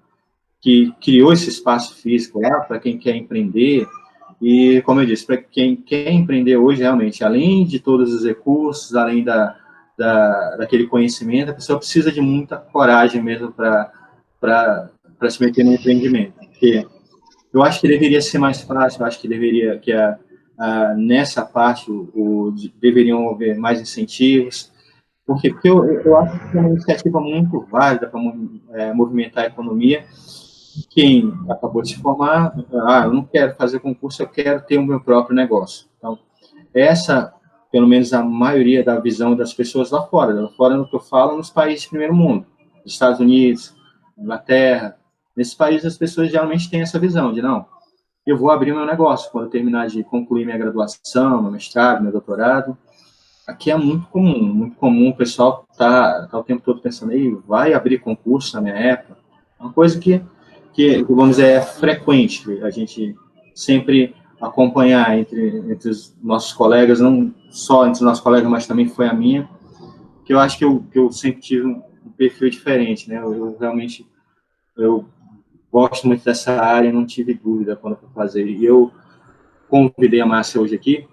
que criou esse espaço físico lá para quem quer empreender, e, como eu disse, para quem quer empreender hoje, realmente, além de todos os recursos, além daquele conhecimento, a pessoa precisa de muita coragem mesmo para se meter no empreendimento, porque eu acho que deveria ser mais fácil, eu acho que nessa parte deveriam haver mais incentivos, porque eu acho que é uma iniciativa muito válida para movimentar a economia. Quem acabou de se formar, eu não quero fazer concurso, eu quero ter o meu próprio negócio. Então, essa, pelo menos a maioria da visão das pessoas lá fora no que eu falo, nos países de primeiro mundo, Estados Unidos, Inglaterra, nesses países as pessoas geralmente têm essa visão de, não, eu vou abrir meu negócio quando eu terminar de concluir minha graduação, meu mestrado, meu doutorado. Aqui é muito comum o pessoal tá o tempo todo pensando, aí, vai abrir concurso na minha época. É uma coisa que vamos dizer, é frequente, a gente sempre acompanhar entre os nossos colegas, não só entre os nossos colegas, mas também foi a minha, que eu acho que eu sempre tive um perfil diferente, né? Eu gosto muito dessa área, não tive dúvida quando eu fui fazer. E eu convidei a Márcia hoje aqui,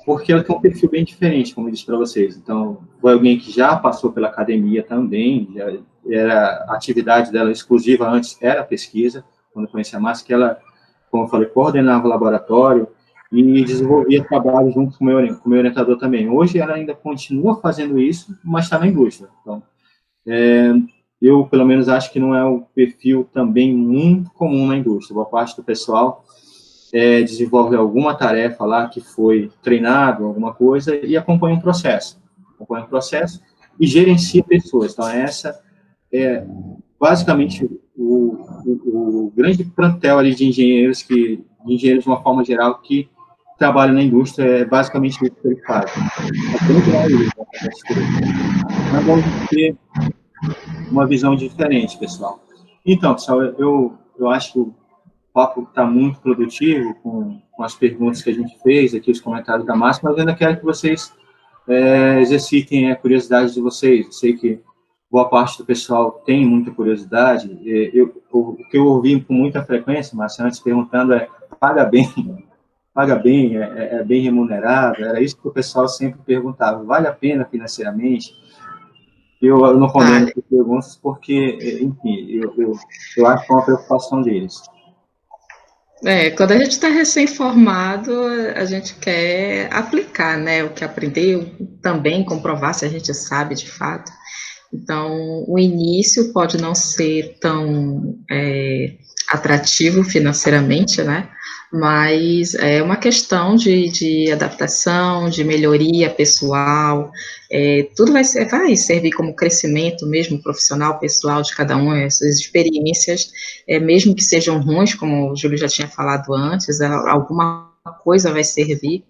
porque ela tem um perfil bem diferente, como eu disse para vocês. Então, foi alguém que já passou pela academia também, a atividade dela exclusiva antes era pesquisa, quando eu conheci a Márcia, que ela, como eu falei, coordenava o laboratório e desenvolvia trabalho junto com o meu orientador também. Hoje ela ainda continua fazendo isso, mas está na indústria. Então, eu, pelo menos, acho que não é um perfil também muito comum na indústria. Boa parte do pessoal desenvolve alguma tarefa lá que foi treinado, alguma coisa, e acompanha um processo. E gerencia pessoas. Então, essa é basicamente o grande plantel ali de engenheiros de uma forma geral, que trabalham na indústria, é basicamente isso que eles fazem. Mas vamos ter uma visão diferente, pessoal. Então, pessoal, eu acho que o papo está muito produtivo com as perguntas que a gente fez aqui, os comentários da Márcia, mas eu ainda quero que vocês exercitem a curiosidade de vocês. Eu sei que boa parte do pessoal tem muita curiosidade. O que eu ouvi com muita frequência, Márcia, antes perguntando paga bem, é bem remunerado, era isso que o pessoal sempre perguntava, vale a pena financeiramente? Eu não condeno essas perguntas porque, enfim, eu acho que é uma preocupação deles. Quando a gente está recém-formado, a gente quer aplicar, né, o que aprendeu, também comprovar se a gente sabe de fato. Então, o início pode não ser tão atrativo financeiramente, né, mas é uma questão de adaptação, de melhoria pessoal, tudo vai servir como crescimento mesmo profissional, pessoal de cada um, essas experiências, mesmo que sejam ruins, como o Júlio já tinha falado antes, alguma coisa vai servir.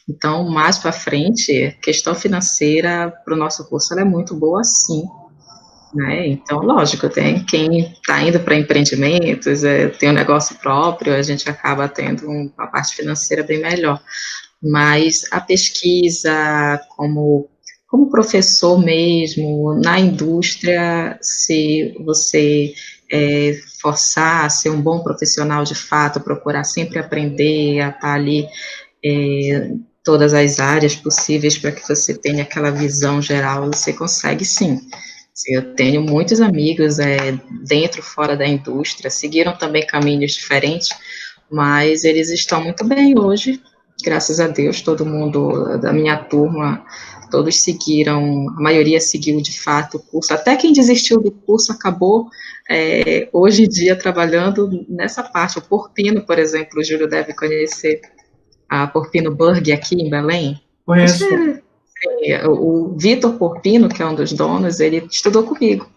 Então, mais para frente, questão financeira para o nosso curso ela é muito boa, sim. Né? Então, lógico, tem quem está indo para empreendimentos, tem um negócio próprio, a gente acaba tendo uma parte financeira bem melhor. Mas a pesquisa, como professor mesmo, na indústria, se você forçar a ser um bom profissional de fato, procurar sempre aprender, a estar ali todas as áreas possíveis para que você tenha aquela visão geral, você consegue sim. Eu tenho muitos amigos dentro e fora da indústria, seguiram também caminhos diferentes, mas eles estão muito bem hoje, graças a Deus, todo mundo da minha turma, todos seguiram, a maioria seguiu de fato o curso, até quem desistiu do curso acabou hoje em dia trabalhando nessa parte. O Porpino, por exemplo, o Júlio deve conhecer a Porpino Burg aqui em Belém. Conheço. O Vitor Porpino, que é um dos donos, ele estudou comigo,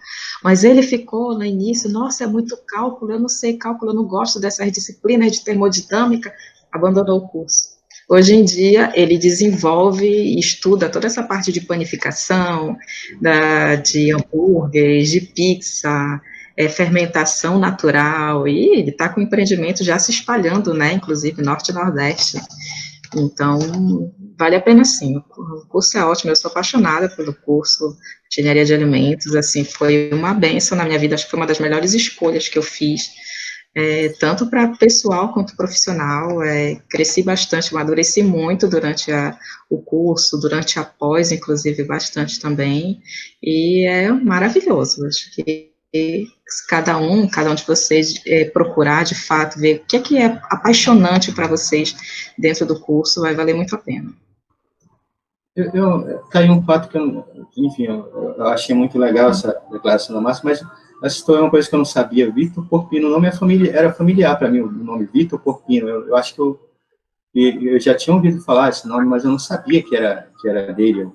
mas ele ficou no início, nossa, é muito cálculo, eu não sei cálculo, eu não gosto dessas disciplinas de termodinâmica, abandonou o curso. Hoje em dia, ele desenvolve e estuda toda essa parte de panificação, de hambúrgueres, de pizza, fermentação natural, e ele está com o empreendimento já se espalhando, né, inclusive Norte e Nordeste. Então, vale a pena sim, o curso é ótimo, eu sou apaixonada pelo curso de engenharia de alimentos, assim, foi uma bênção na minha vida, acho que foi uma das melhores escolhas que eu fiz, tanto para pessoal quanto profissional, cresci bastante, amadureci muito durante o curso, durante a pós, inclusive, bastante também, e é maravilhoso, acho que cada um de vocês procurar, de fato, ver o que é apaixonante para vocês dentro do curso, vai valer muito a pena. Tá aí um fato que enfim, eu achei muito legal essa declaração da Márcia, mas essa história é uma coisa que eu não sabia. Vitor Porpino, o nome era familiar para mim, o nome Vitor Porpino. Eu acho que eu já tinha ouvido falar esse nome, mas eu não sabia que era dele,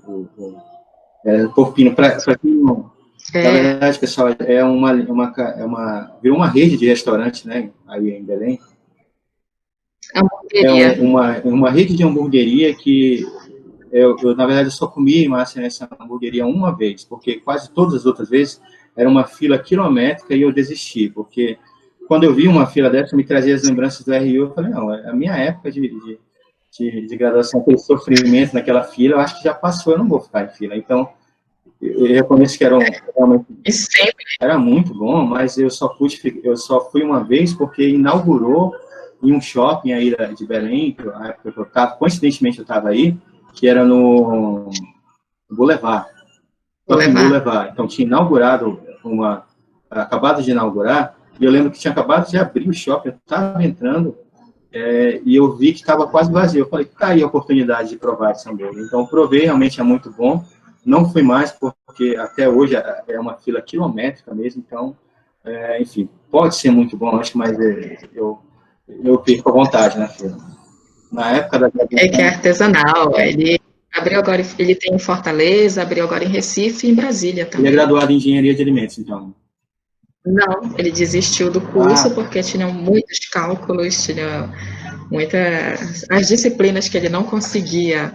Porpino. Para quem não... Na verdade, pessoal, virou uma rede de restaurantes, né, aí em Belém. É uma rede de hamburgueria que na verdade, eu só comi, Márcia, nessa hamburgueria uma vez, porque quase todas as outras vezes era uma fila quilométrica e eu desisti, porque quando eu vi uma fila dessa, me trazia as lembranças do RU, eu falei, não, a minha época de graduação, aquele sofrimento naquela fila, eu acho que já passou, eu não vou ficar em fila. Então, eu reconheço que era muito bom, mas eu só fui uma vez porque inaugurou em um shopping aí de Belém, que na época eu estava, coincidentemente eu estava aí, que era no Boulevard. Então, tinha inaugurado acabado de inaugurar, e eu lembro que tinha acabado de abrir o shopping, eu estava entrando, e eu vi que estava quase vazio. Eu falei, tá aí a oportunidade de provar esse hambúrguer. Então, eu provei, realmente é muito bom. Não fui mais, porque até hoje é uma fila quilométrica mesmo, então, enfim, pode ser muito bom, acho, mas eu perco a vontade na fila. Na época da... É que é artesanal, ele abriu agora, ele tem em Fortaleza, abriu agora em Recife e em Brasília também. Ele é graduado em Engenharia de Alimentos, então? Não, ele desistiu do curso porque tinha muitos cálculos, tinha as disciplinas que ele não conseguia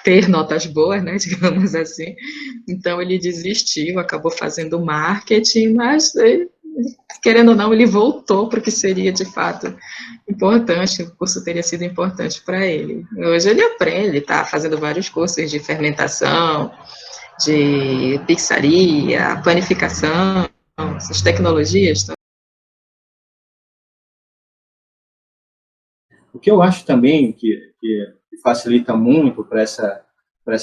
ter notas boas, né, digamos assim. Então ele desistiu, acabou fazendo marketing, mas querendo ou não, ele voltou para o que seria de fato importante, o curso teria sido importante para ele. Hoje ele aprende, ele está fazendo vários cursos de fermentação, de pizzaria, panificação, essas tecnologias. O que eu acho também que facilita muito para essa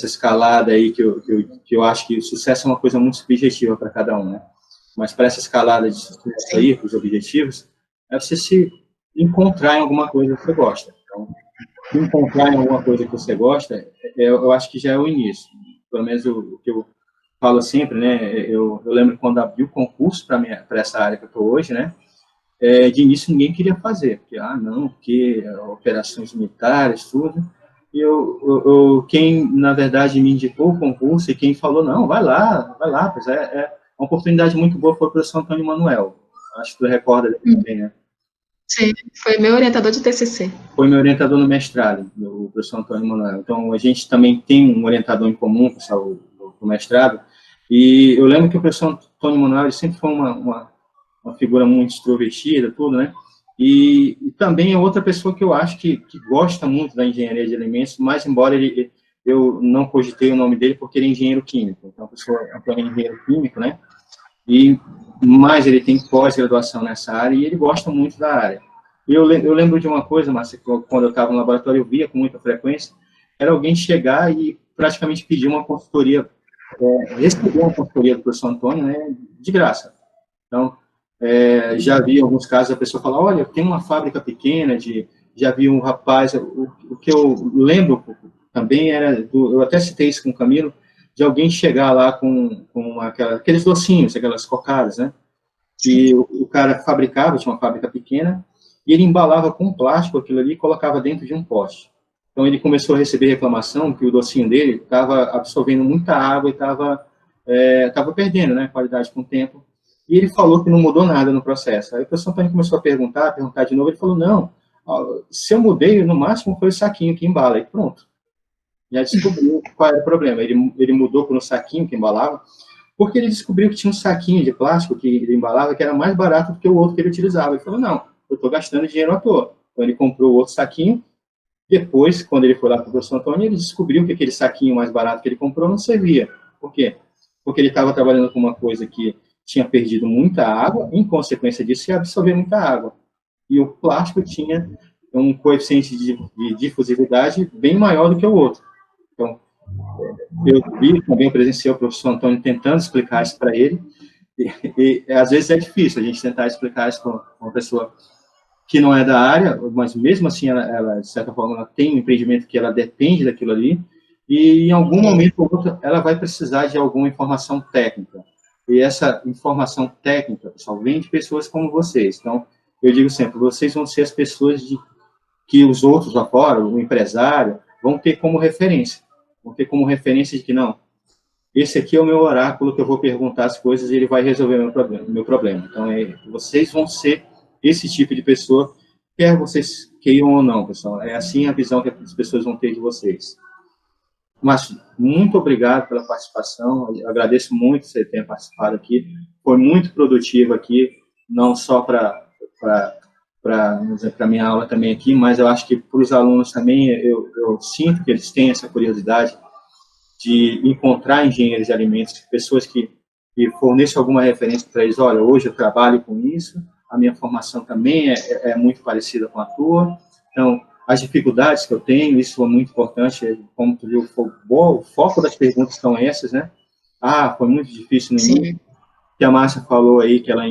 escalada aí, que eu acho que o sucesso é uma coisa muito subjetiva para cada um, né? Mas para essa escalada de sucesso aí, para os objetivos, é você se encontrar em alguma coisa que você gosta. Então, se encontrar em alguma coisa que você gosta, eu acho que já é o início. Pelo menos o que eu falo sempre, né? Eu lembro quando abri o concurso para essa área que eu estou hoje, né? De início ninguém queria fazer, porque operações militares, tudo. E quem, na verdade, me indicou o concurso e quem falou, não, vai lá, pois uma oportunidade muito boa foi o professor Antônio Manuel. Acho que tu recorda dele também, né? Sim, foi meu orientador de TCC. Foi meu orientador no mestrado, o professor Antônio Manuel. Então, a gente também tem um orientador em comum, pessoal, do mestrado, e eu lembro que o professor Antônio Manuel ele sempre foi uma figura muito extrovertida, tudo, né? E também é outra pessoa que eu acho que gosta muito da engenharia de alimentos, mas embora eu não cogitei o nome dele porque ele é engenheiro químico. Então, o professor Antônio é engenheiro químico, né? Mas ele tem pós-graduação nessa área e ele gosta muito da área. Eu lembro de uma coisa, Márcia, quando eu estava no laboratório, eu via com muita frequência, era alguém chegar e praticamente pedir uma consultoria, receber uma consultoria do professor Antônio, né, de graça. Então, já vi alguns casos, a pessoa fala, olha, tem uma fábrica pequena, já vi um rapaz, o que eu lembro também eu até citei isso com o Camilo, de alguém chegar lá com aqueles docinhos, aquelas cocadas, né? E o cara fabricava, tinha uma fábrica pequena, e ele embalava com plástico aquilo ali e colocava dentro de um pote. Então ele começou a receber reclamação que o docinho dele estava absorvendo muita água e estava perdendo, né, qualidade com o tempo. E ele falou que não mudou nada no processo. Aí o professor Antônio começou a perguntar de novo, ele falou, não, se eu mudei, no máximo foi o saquinho que embala, e pronto. Já descobriu qual era o problema. Ele mudou para um saquinho que embalava, porque ele descobriu que tinha um saquinho de plástico que ele embalava que era mais barato do que o outro que ele utilizava. Ele falou, não, eu estou gastando dinheiro à toa. Então ele comprou o outro saquinho. Depois, quando ele foi lá para o professor Antônio, ele descobriu que aquele saquinho mais barato que ele comprou não servia. Por quê? Porque ele estava trabalhando com uma coisa que tinha perdido muita água, em consequência disso, ia absorver muita água. E o plástico tinha um coeficiente de difusividade bem maior do que o outro. Então, eu vi, também presenciei o professor Antônio tentando explicar isso para ele, Às vezes é difícil a gente tentar explicar isso para uma pessoa que não é da área, mas mesmo assim ela de certa forma, ela tem um empreendimento que ela depende daquilo ali, e em algum momento ou outro ela vai precisar de alguma informação técnica. E essa informação técnica, pessoal, vem de pessoas como vocês. Então, eu digo sempre, vocês vão ser as pessoas que os outros lá fora, o empresário, vão ter como referência. Vão ter como referência de que, não, esse aqui é o meu oráculo, que eu vou perguntar as coisas e ele vai resolver meu problema. Então, vocês vão ser esse tipo de pessoa, quer vocês queiram ou não, pessoal. É assim a visão que as pessoas vão ter de vocês. Márcio, muito obrigado pela participação, eu agradeço muito você ter participado aqui, foi muito produtivo aqui, não só para a minha aula também aqui, mas eu acho que para os alunos também, eu sinto que eles têm essa curiosidade de encontrar engenheiros de alimentos, pessoas que forneçam alguma referência para eles. Olha, hoje eu trabalho com isso, a minha formação também é muito parecida com a tua, então, as dificuldades que eu tenho, isso é muito importante, como tu viu, o foco das perguntas são essas, né? Foi muito difícil no início, que a Márcia falou aí que ela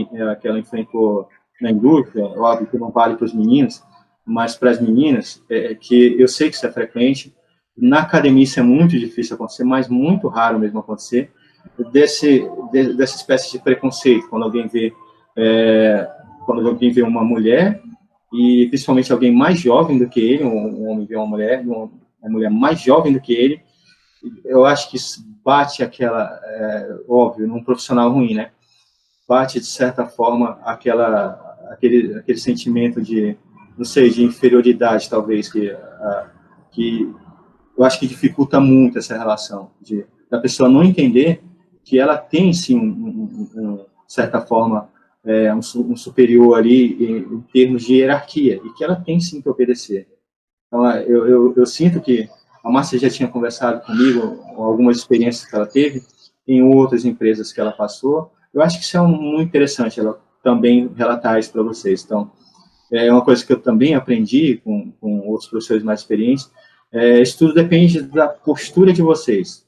enfrentou na indústria, óbvio que não vale para os meninos, mas para as meninas, que eu sei que isso é frequente, na academia isso é muito difícil acontecer, mas muito raro mesmo acontecer, dessa espécie de preconceito, quando alguém vê uma mulher, e principalmente alguém mais jovem do que ele, um homem vê uma mulher mais jovem do que ele, eu acho que isso bate óbvio, num profissional ruim, né? Bate, de certa forma, aquele sentimento de, não sei, de inferioridade, talvez, que eu acho que dificulta muito essa relação, da pessoa não entender que ela tem, sim, de certa forma, um superior ali em termos de hierarquia, e que ela tem sim que obedecer. Então, eu sinto que a Márcia já tinha conversado comigo algumas experiências que ela teve em outras empresas que ela passou. Eu acho que isso é muito interessante, ela também relatar isso para vocês. Então, é uma coisa que eu também aprendi com outros professores mais experientes. Isso tudo depende da postura de vocês.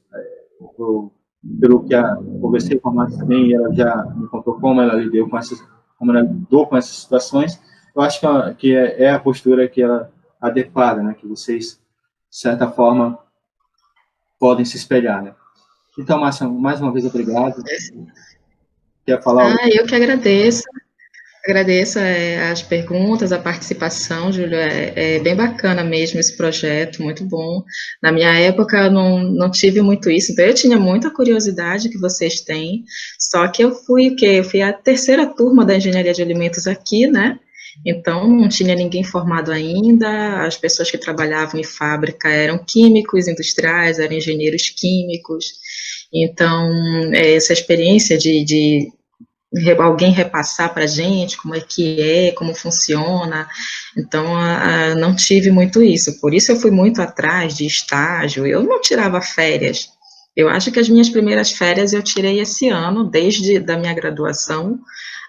Pelo que eu conversei com a Márcia também, e ela já me contou como ela lidou com essas situações, eu acho que é a postura que ela adequada, né, que vocês, de certa forma, podem se espelhar, né. Então, Márcia, mais uma vez, obrigado. Quer falar? Eu que agradeço. Agradeço as perguntas, a participação, Júlio, é bem bacana mesmo esse projeto, muito bom. Na minha época eu não tive muito isso, então eu tinha muita curiosidade que vocês têm, só que eu fui a terceira turma da engenharia de alimentos aqui, né? Então não tinha ninguém formado ainda, as pessoas que trabalhavam em fábrica eram químicos industriais, eram engenheiros químicos, então essa experiência de alguém repassar para a gente como funciona, então não tive muito isso, por isso eu fui muito atrás de estágio, eu não tirava férias, eu acho que as minhas primeiras férias eu tirei esse ano, desde da minha graduação,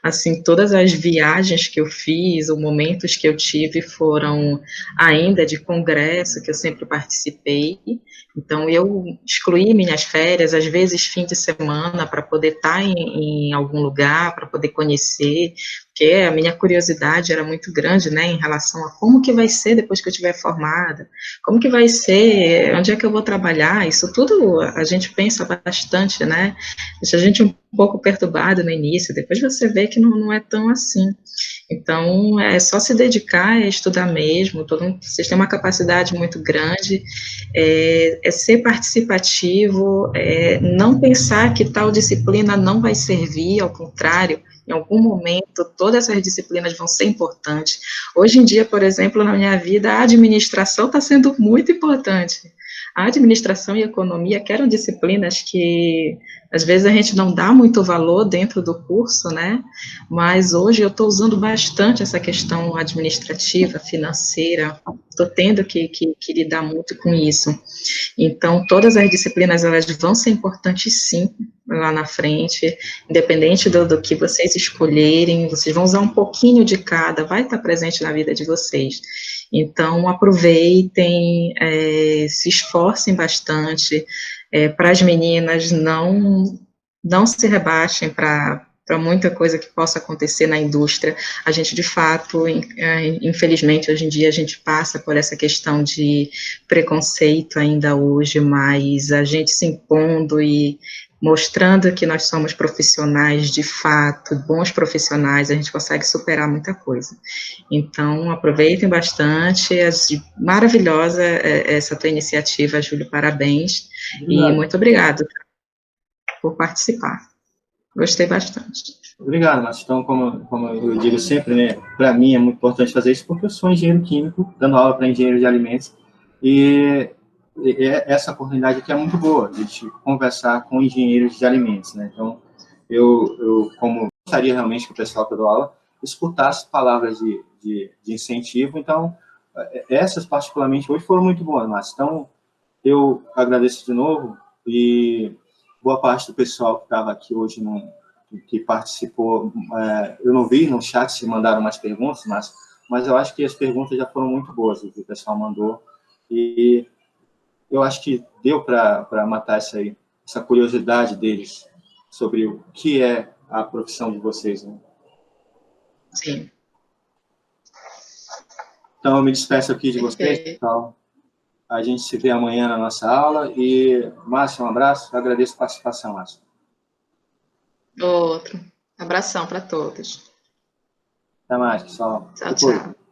assim, todas as viagens que eu fiz, os momentos que eu tive foram ainda de congresso, que eu sempre participei, então eu excluí minhas férias, às vezes fim de semana, para poder estar em algum lugar, para poder conhecer, porque a minha curiosidade era muito grande, né, em relação a como que vai ser depois que eu estiver formada, como que vai ser, onde é que eu vou trabalhar, isso tudo a gente pensa bastante, né, deixa a gente um pouco perturbado no início, depois você vê que não é tão assim. Então, é só se dedicar a estudar mesmo, vocês têm uma capacidade muito grande, ser participativo, não pensar que tal disciplina não vai servir, ao contrário, em algum momento, todas essas disciplinas vão ser importantes. Hoje em dia, por exemplo, na minha vida, a administração está sendo muito importante. A administração e economia, que eram disciplinas que, às vezes, a gente não dá muito valor dentro do curso, né, mas hoje eu estou usando bastante essa questão administrativa, financeira, estou tendo que lidar muito com isso. Então, todas as disciplinas, elas vão ser importantes, sim, lá na frente, independente do que vocês escolherem, vocês vão usar um pouquinho de cada, vai estar presente na vida de vocês. Então, aproveitem, se esforcem bastante, para as meninas não se rebaixem para para muita coisa que possa acontecer na indústria. A gente, de fato, infelizmente, hoje em dia, a gente passa por essa questão de preconceito ainda hoje, mas a gente se impondo e mostrando que nós somos profissionais, de fato, bons profissionais, a gente consegue superar muita coisa. Então, aproveitem bastante, maravilhosa essa tua iniciativa, Júlio, parabéns, e muito obrigado por participar. Gostei bastante. Obrigado, Márcio. Então, como eu digo sempre, né, para mim é muito importante fazer isso porque eu sou engenheiro químico, dando aula para engenheiro de alimentos, e essa oportunidade aqui é muito boa, de conversar com engenheiros de alimentos, né? Então, eu como gostaria realmente que o pessoal que eu dou aula escutasse palavras de incentivo. Então, essas particularmente hoje foram muito boas, Márcio. Então, eu agradeço de novo, e boa parte do pessoal que estava aqui hoje, que participou, eu não vi no chat se mandaram mais perguntas, mas eu acho que as perguntas já foram muito boas, o que o pessoal mandou, e eu acho que deu para matar essa curiosidade deles sobre o que é a profissão de vocês, né? Sim. Então, eu me despeço aqui de vocês, pessoal. A gente se vê amanhã na nossa aula. E, Márcio, um abraço. Eu agradeço a participação, Márcio. Outro. Abração para todos. Até mais, pessoal. Tchau, tchau.